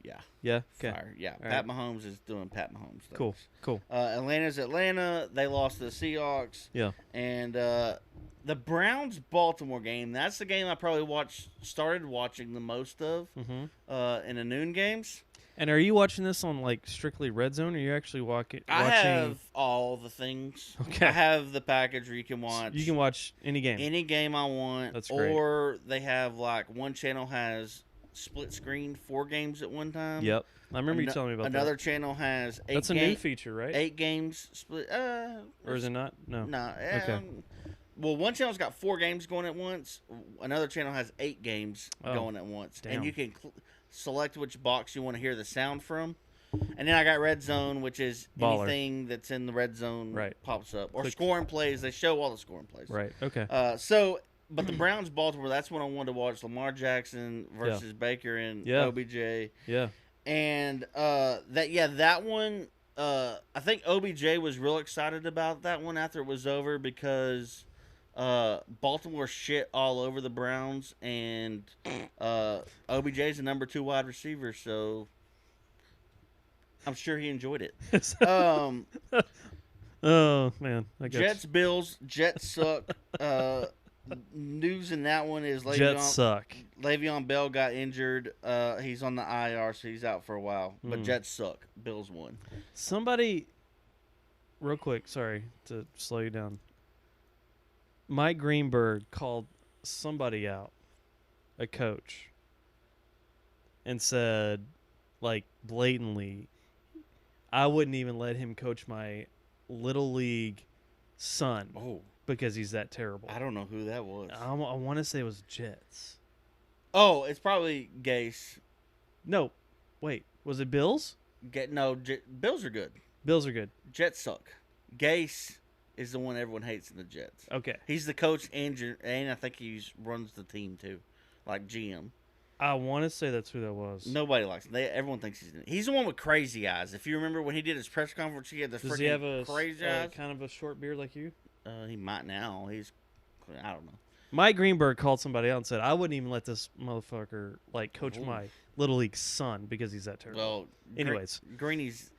Yeah. Yeah. Okay. Fire. Yeah. All Pat Mahomes is doing Pat Mahomes things. Cool. Atlanta's Atlanta. They lost to the Seahawks. Yeah. And the Browns-Baltimore game. That's the game I probably started watching the most of in the noon games. And are you watching this on like strictly Red Zone, or are you actually watching? I have all the things. Okay. I have the package where you can watch. You can watch any game. Any game I want. That's great. Or they have like one channel has split screen 4 games at one time. Yep. I remember you telling me about another channel has 8 That's a new feature, right? 8 games split. Or is it not? No. No. Okay. Well, one channel's got 4 games going at once. Another channel has 8 games going at once. Damn. And you can select which box you want to hear the sound from. And then I got Red Zone, which is anything that's in the Red Zone pops up. Or scoring plays. They show all the scoring plays. Right. Okay. But the Browns-Baltimore, that's when I wanted to watch Lamar Jackson versus Baker and OBJ. Yeah. And that one, I think OBJ was real excited about that one after it was over because Baltimore shit all over the Browns, and OBJ's the number 2 wide receiver, so I'm sure he enjoyed it. Oh man, Jets Bills. Jets suck. News in that one is Jets suck. Le'Veon Bell got injured. He's on the IR, so he's out for a while. But Jets suck. Bills won. Somebody, real quick, sorry to slow you down. Mike Greenberg called somebody out, a coach, and said, like, blatantly, I wouldn't even let him coach my little league son. Oh. Because he's that terrible. I don't know who that was. I want to say it was Jets. Oh, it's probably Gase. No. Wait. Was it Bills? Bills are good. Bills are good. Jets suck. Gase is the one everyone hates in the Jets. Okay. He's the coach and I think he runs the team too, like GM. I want to say that's who that was. Nobody likes him. Everyone thinks he's the one with crazy eyes. If you remember when he did his press conference, he had the freaking crazy eyes. Kind of a short beard like you? He might now. I don't know. Mike Greenberg called somebody out and said, I wouldn't even let this motherfucker like coach my little league son because he's that terrible. Well, anyways. Greeny's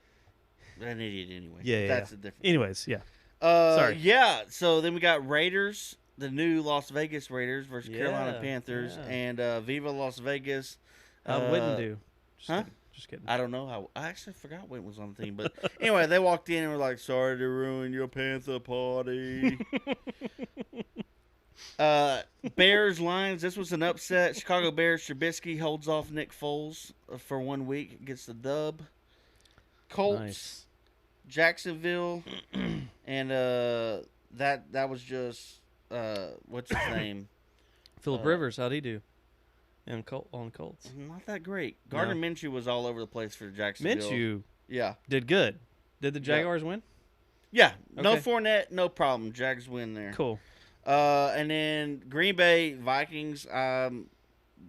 an idiot anyway. Yeah, that's a different. Anyways, yeah. Sorry. Yeah, so then we got Raiders, the new Las Vegas Raiders versus Carolina Panthers, and Viva Las Vegas. How'd Witten do? Just kidding. I don't know how. I actually forgot Witten was on the team, but anyway, they walked in and were like, "Sorry to ruin your Panther party." Bears Lions. This was an upset. Chicago Bears. Trubisky holds off Nick Foles for 1 week, gets the dub. Colts, Jacksonville, and that was just what's his name? Phillip Rivers. How'd he do? On Colts. Not that great. Gardner Minshew was all over the place for Jacksonville. Minshew Yeah. did good. Did the Jaguars win? Yeah. No Okay. Fournette, no problem. Jags win there. Cool. And then Green Bay Vikings.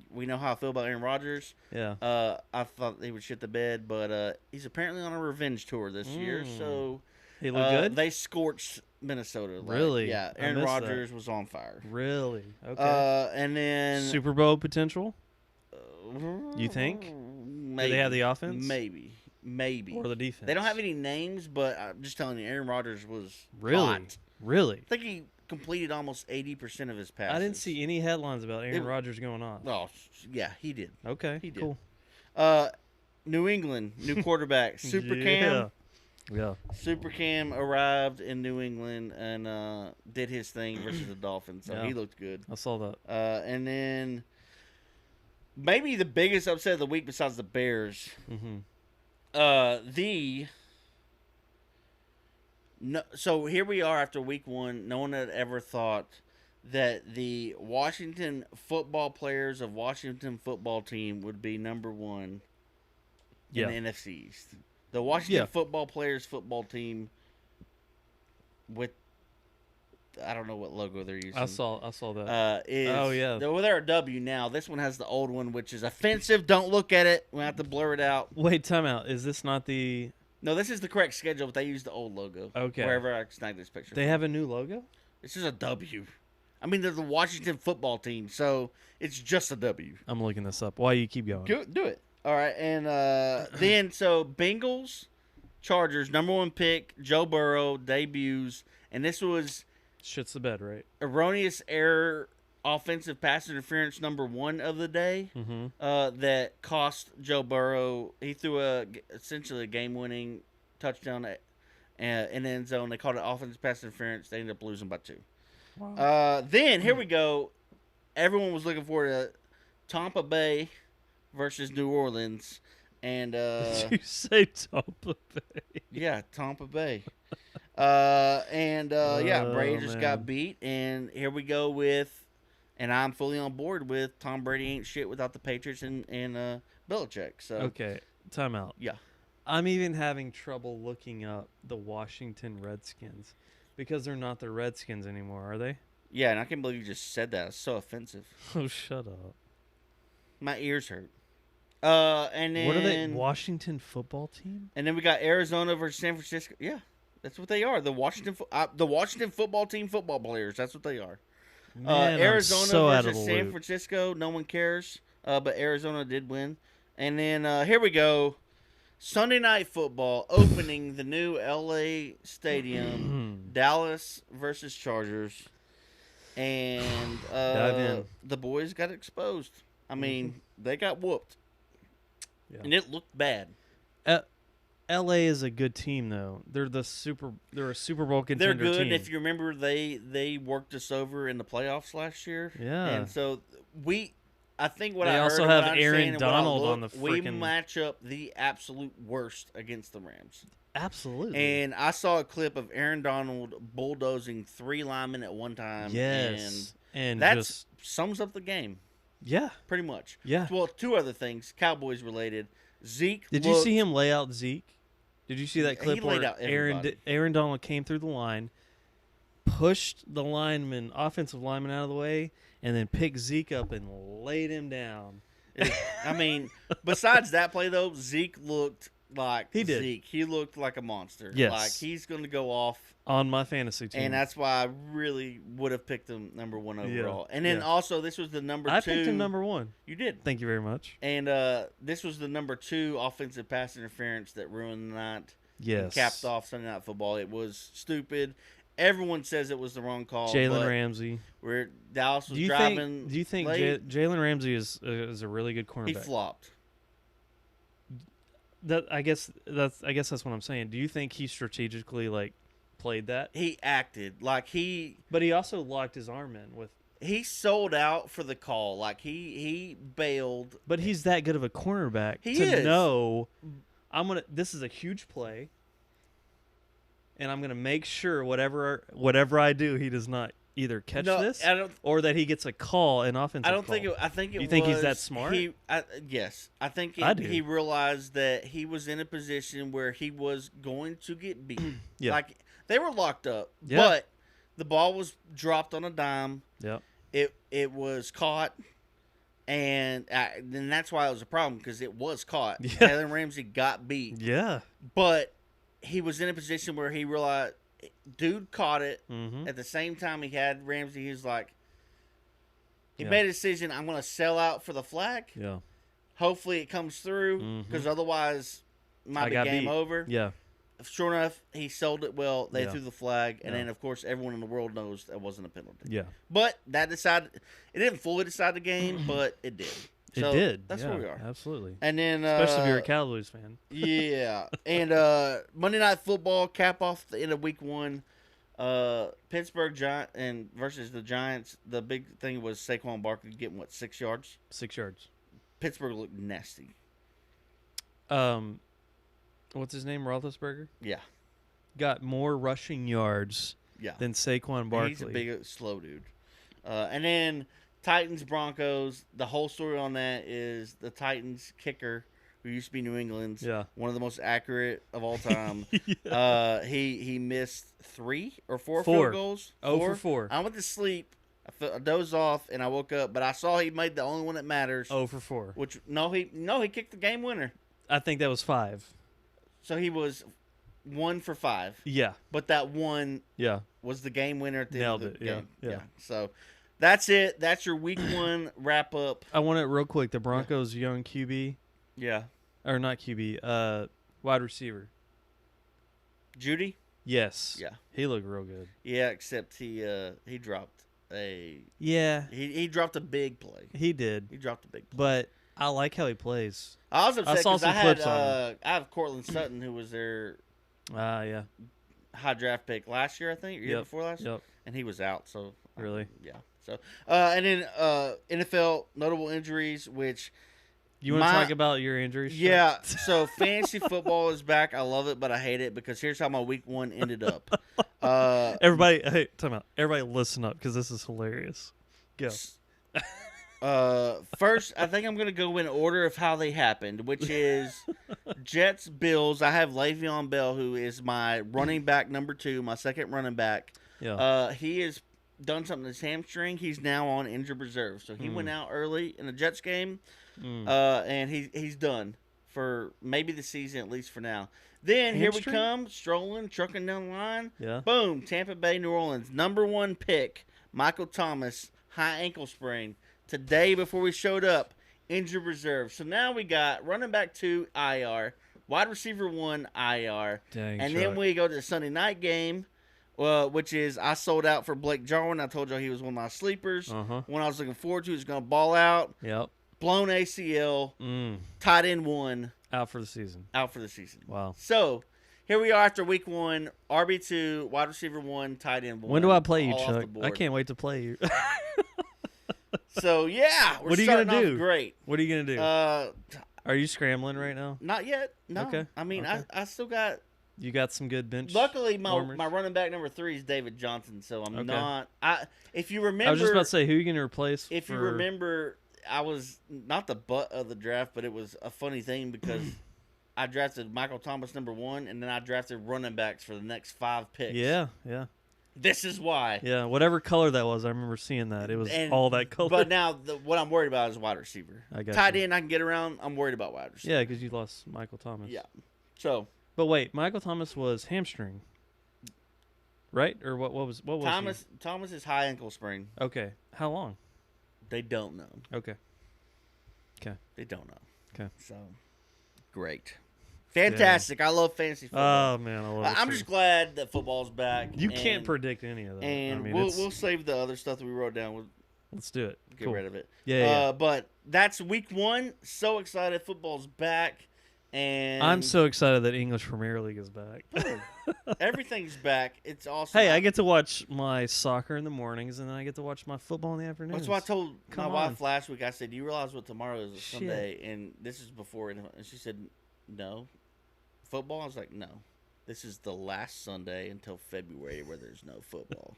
We know how I feel about Aaron Rodgers. Yeah. I thought he would shit the bed, but he's apparently on a revenge tour this year. So he looked good? They scorched Minnesota. Really? Yeah. Aaron Rodgers was on fire. Really? Okay. And then Super Bowl potential? You think? Maybe. Do they have the offense? Maybe. maybe. Or the defense. They don't have any names, but I'm just telling you, Aaron Rodgers was Really? hot. Really? I think he completed almost 80% of his passes. I didn't see any headlines about Aaron Rodgers going off. Oh, yeah, he did. Okay, he did. Cool. New England, new quarterback, Super Cam. Yeah. Super Cam arrived in New England and did his thing versus the Dolphins, so he looked good. I saw that. And then maybe the biggest upset of the week besides the Bears. So here we are after week 1. No one had ever thought that the Washington football players of Washington football team would be number 1 in the NFC East. The Washington football players football team with, I don't know what logo they're using. I saw that. They're a W now. This one has the old one, which is offensive. Don't look at it. We'll have to blur it out. Wait, time out. Is this not the... No, this is the correct schedule, but they use the old logo. Okay. Wherever I snagged this picture They from. have a new logo? It's just a W. I mean, they're the Washington football team, so it's just a W. I'm looking this up. Why you keep going? Do it. All right, and then so Bengals, Chargers, number 1 pick, Joe Burrow debuts, and this was shits the bed, right? Erroneous error, offensive pass interference number 1 of the day that cost Joe Burrow. He threw essentially a game-winning touchdown in the end zone. They called it offensive pass interference. They ended up losing by 2. Wow. Then here we go. Everyone was looking forward to Tampa Bay versus New Orleans, and did you say Tampa Bay? Yeah, Tampa Bay. Brady just got beat, and here we go with, and I'm fully on board with Tom Brady ain't shit without the Patriots and Belichick. So okay, time out. Yeah, I'm even having trouble looking up the Washington Redskins because they're not the Redskins anymore, are they? Yeah, and I can't believe you just said that. It's so offensive. Oh, shut up. My ears hurt. And then what are they? Washington football team? And then we got Arizona versus San Francisco. Yeah, that's what they are. The Washington football team football players. That's what they are. Man, Arizona versus San Francisco. No one cares. But Arizona did win. And then here we go. Sunday Night Football opening the new LA Stadium. Dallas versus Chargers. And the boys got exposed. I mean, they got whooped. Yeah. And it looked bad. LA is a good team though. They're a Super Bowl contender They're good. team. If you remember, they worked us over in the playoffs last year. Yeah. And so I think what they I heard also have Aaron Donald on the freaking. We match up the absolute worst against the Rams. Absolutely. And I saw a clip of Aaron Donald bulldozing 3 linemen at one time. Yes. And that sums up the game. Yeah. Pretty much. Yeah. Well, 2 other things, Cowboys related. Zeke. Did you see him lay out Zeke? Did you see that clip he laid out Aaron Donald came through the line, pushed the offensive lineman out of the way, and then picked Zeke up and laid him down? I mean, besides that play, though, Zeke looked like he did. Zeke. He looked like a monster. Yes. Like, he's going to go off. On my fantasy team. And that's why I really would have picked him number 1 overall. Yeah. And then also, this was the number 2. I picked him number 1. You did. Thank you very much. And this was the number 2 offensive pass interference that ruined the night. Yes. And capped off Sunday Night Football. It was stupid. Everyone says it was the wrong call. Jalen Ramsey. Where Dallas was driving. Do you think Jalen Ramsey is a really good cornerback? He flopped. I guess that's what I'm saying. Do you think he strategically played that? He acted like but he also locked his arm in with. He sold out for the call. Like he bailed. But he's that good of a cornerback to know this is a huge play, and I'm gonna make sure whatever I do, he does not either catch this or that he gets a call, an offensive call. I think you think he's that smart? Yes. I think he realized that he was in a position where he was going to get beat. Yeah. Like, they were locked up, but the ball was dropped on a dime. Yeah. It was caught, and then that's why it was a problem, because it was caught. Yeah. Jalen Ramsey got beat. Yeah. But he was in a position where he realized dude caught it. Mm-hmm. At the same time he had Ramsey. He was like, he made a decision, I'm going to sell out for the flag. Yeah. Hopefully it comes through, because otherwise might be game over. Yeah. Sure enough, he sold it well. They threw the flag, and Yeah. then of course everyone in the world knows that wasn't a penalty. Yeah. But it didn't fully decide the game, but it did. So it did. That's yeah, where we are. Absolutely. And then Especially if you're a Cowboys fan. Yeah. And Monday Night Football cap off the end of week 1. Pittsburgh versus the Giants. The big thing was Saquon Barkley getting 6 yards? 6 yards. Pittsburgh looked nasty. What's his name? Roethlisberger? Yeah. Got more rushing yards than Saquon Barkley. He's a big, slow dude. And then Titans, Broncos. The whole story on that is the Titans kicker, who used to be New England's, one of the most accurate of all time. He missed 3 or 4 field goals. 0 for 4. I went to sleep. I dozed off and I woke up, but I saw he made the only one that matters. 0 for 4. Which he kicked the game winner. I think that was 5. So he was 1 for 5. Yeah. But that one Yeah. was the game winner at the Nailed end of the it. game. Yeah. So that's it. That's your week 1 wrap up. I want it real quick. The Broncos' young QB. Yeah. Or not QB. Wide receiver. Judy? Yes. Yeah. He looked real good. Yeah, except he dropped he dropped a big play. He did. He dropped a big play. But I like how he plays. I was upset saw because some clips on him. I have Cortland Sutton, who was their Yeah. high draft pick last year, I think, or year before last. Yep. And he was out. So Really? yeah. So and then NFL notable injuries, which You want to talk about your injuries? Yeah. So fantasy football is back. I love it, but I hate it because here's how my week 1 ended up. Everybody, hey, time out. Everybody, listen up because this is hilarious. Go. First, I think I'm going to go in order of how they happened, which is Jets, Bills. I have Le'Veon Bell, who is my running back number 2, my second running back. Yeah. He has done something to his hamstring. He's now on injured reserve. So he went out early in the Jets game, and he's done for maybe the season, at least for now. Then here we come, strolling, trucking down the line. Yeah. Boom, Tampa Bay, New Orleans. Number 1 pick, Michael Thomas, high ankle sprain. Today, before we showed up, injured reserve. So now we got running back 2, IR, wide receiver 1, IR. Dang, then we go to the Sunday night game, which is I sold out for Blake Jarwin. I told y'all he was one of my sleepers. One I was looking forward to. He's going to ball out. Yep. Blown ACL. Tight end 1. Out for the season. Out for the season. Wow. So here we are after week 1. RB2, wide receiver 1, tight end 1. When do I play you, Chuck? I can't wait to play you. So yeah, what are you gonna do? Great. What are you gonna do? Are you scrambling right now? Not yet. No. Okay. I mean, okay. I still got. You got some good bench. Luckily, my warmers? running back number 3 is David Johnson, so I'm Okay. not. If you remember, I was just about to say, who are you gonna replace? If you remember, I was not the butt of the draft, but it was a funny thing because I drafted Michael Thomas number 1, and then I drafted running backs for the next 5 picks. Yeah. This is why. Yeah, whatever color that was, I remember seeing that. It was all that color. But now, what I'm worried about is wide receiver. I got Tight you. end, I can get around. I'm worried about wide receiver. Yeah, because you lost Michael Thomas. Yeah. So. But wait, Michael Thomas was hamstring, right? Or what was Thomas? Thomas is high ankle sprain. Okay. How long? They don't know. Okay. They don't know. Okay. So, great. Fantastic. I love fantasy football. Oh, man. I love it I'm too. just glad that football's back. You can't predict any of that. And I mean, we'll save the other stuff that we wrote down. Let's do it. Get Cool. rid of it. Yeah. But that's week 1. So excited. Football's back. And I'm so excited that English Premier League is back. everything's back. It's awesome. Hey, I get to watch my soccer in the mornings, and then I get to watch my football in the afternoons. That's why I told my Come wife on. last week. I said, "Do you realize what tomorrow is? Shit. Sunday?" And this is before. And she said, "No, football." I was like, "No, this is the last Sunday until February where there's no football."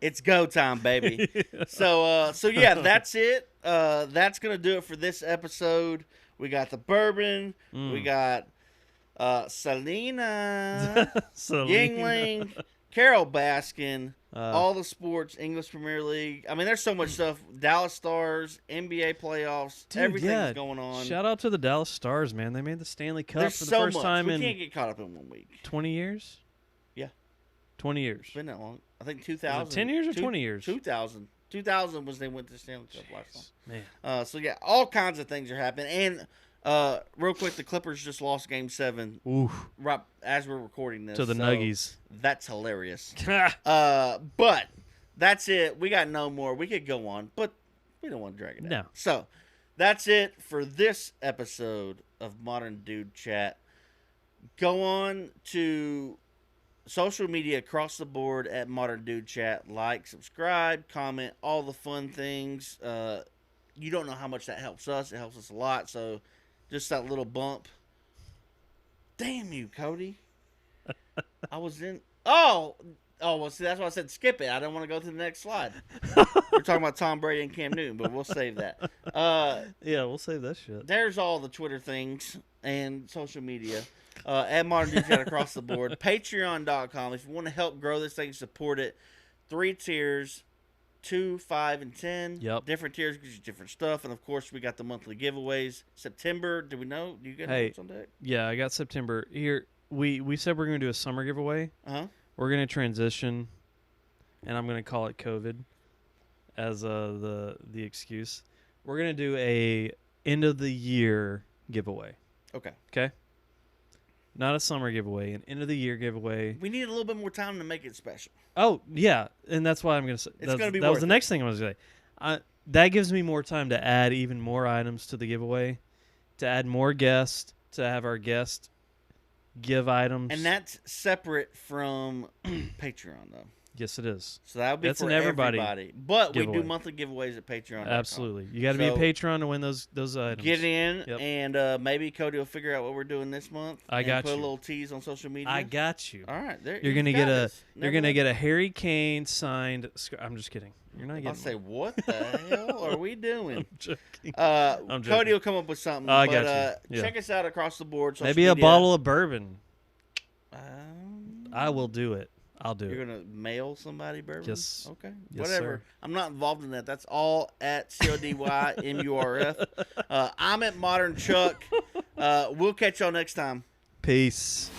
It's go time, baby. So yeah, that's it. That's gonna do it for this episode. We got the bourbon. We got Selena, Yingling, Carol Baskin, all the sports, English Premier League. I mean, there's so much stuff. Dallas Stars, NBA playoffs, Dude, everything's going on. Shout out to the Dallas Stars, man. They made the Stanley Cup There's for the so first much. time We in can't get caught up in 1 week. 20 years? Yeah. 20 years. It's been that long. I think 2000. 10 years or 20 years? 2000. 2000 was they went to Stanley Cup last time. Man. So yeah, all kinds of things are happening, and Real quick, the Clippers just lost Game 7 Ooh, right as we're recording this. to the Nuggies. That's hilarious. But that's it. We got no more. We could go on, but we don't want to drag it out. No. So that's it for this episode of Modern Dude Chat. Go on to social media across the board at Modern Dude Chat. Like, subscribe, comment, all the fun things. You don't know how much that helps us. It helps us a lot. So just that little bump. Damn you, Cody. I was in. Oh, well, see, that's why I said skip it. I don't want to go to the next slide. We're talking about Tom Brady and Cam Newton, but we'll save that. Yeah, we'll save that shit. There's all the Twitter things and social media. At Modern Dude Chat across the board. Patreon.com. If you want to help grow this thing, support it. 3 tiers. 2, 5, and 10. Yep. Different tiers gives you different stuff. And, of course, we got the monthly giveaways. September, do we know? Do you get notes on deck? Yeah, I got September. Here, we said we're going to do a summer giveaway. Uh-huh. We're going to transition, and I'm going to call it COVID as the excuse. We're going to do a end-of-the-year giveaway. Okay? Not a summer giveaway, an end-of-the-year giveaway. We need a little bit more time to make it special. Oh, yeah, and that's why I'm going to say. It's going to be that worth was the next thing I was going to say. That gives me more time to add even more items to the giveaway, to add more guests, to have our guests give items. And that's separate from Patreon, though. Yes, it is. So that would be That's for an everybody everybody. But giveaway. we do monthly giveaways at Patreon. Absolutely. You got to be a patron to win those items. Get in, Yep. and maybe Cody will figure out what we're doing this month. I got put you. a little tease on social media. I got you. All right, there You're gonna got get this. you're gonna get a Harry Kane signed. I'm just kidding. You're not I'll getting. say, what the hell are we doing? I'm joking. Cody joking. will come up with something. I but, got you. Yeah. Check us out across the board. Social Maybe a media. bottle of bourbon. Um, I will do it. I'll do You're it. gonna mail somebody bourbon? Yes. Okay. Yes, Whatever. sir. I'm not involved in that. That's all at CODYMURF. I'm at Modern Chuck. We'll catch y'all next time. Peace.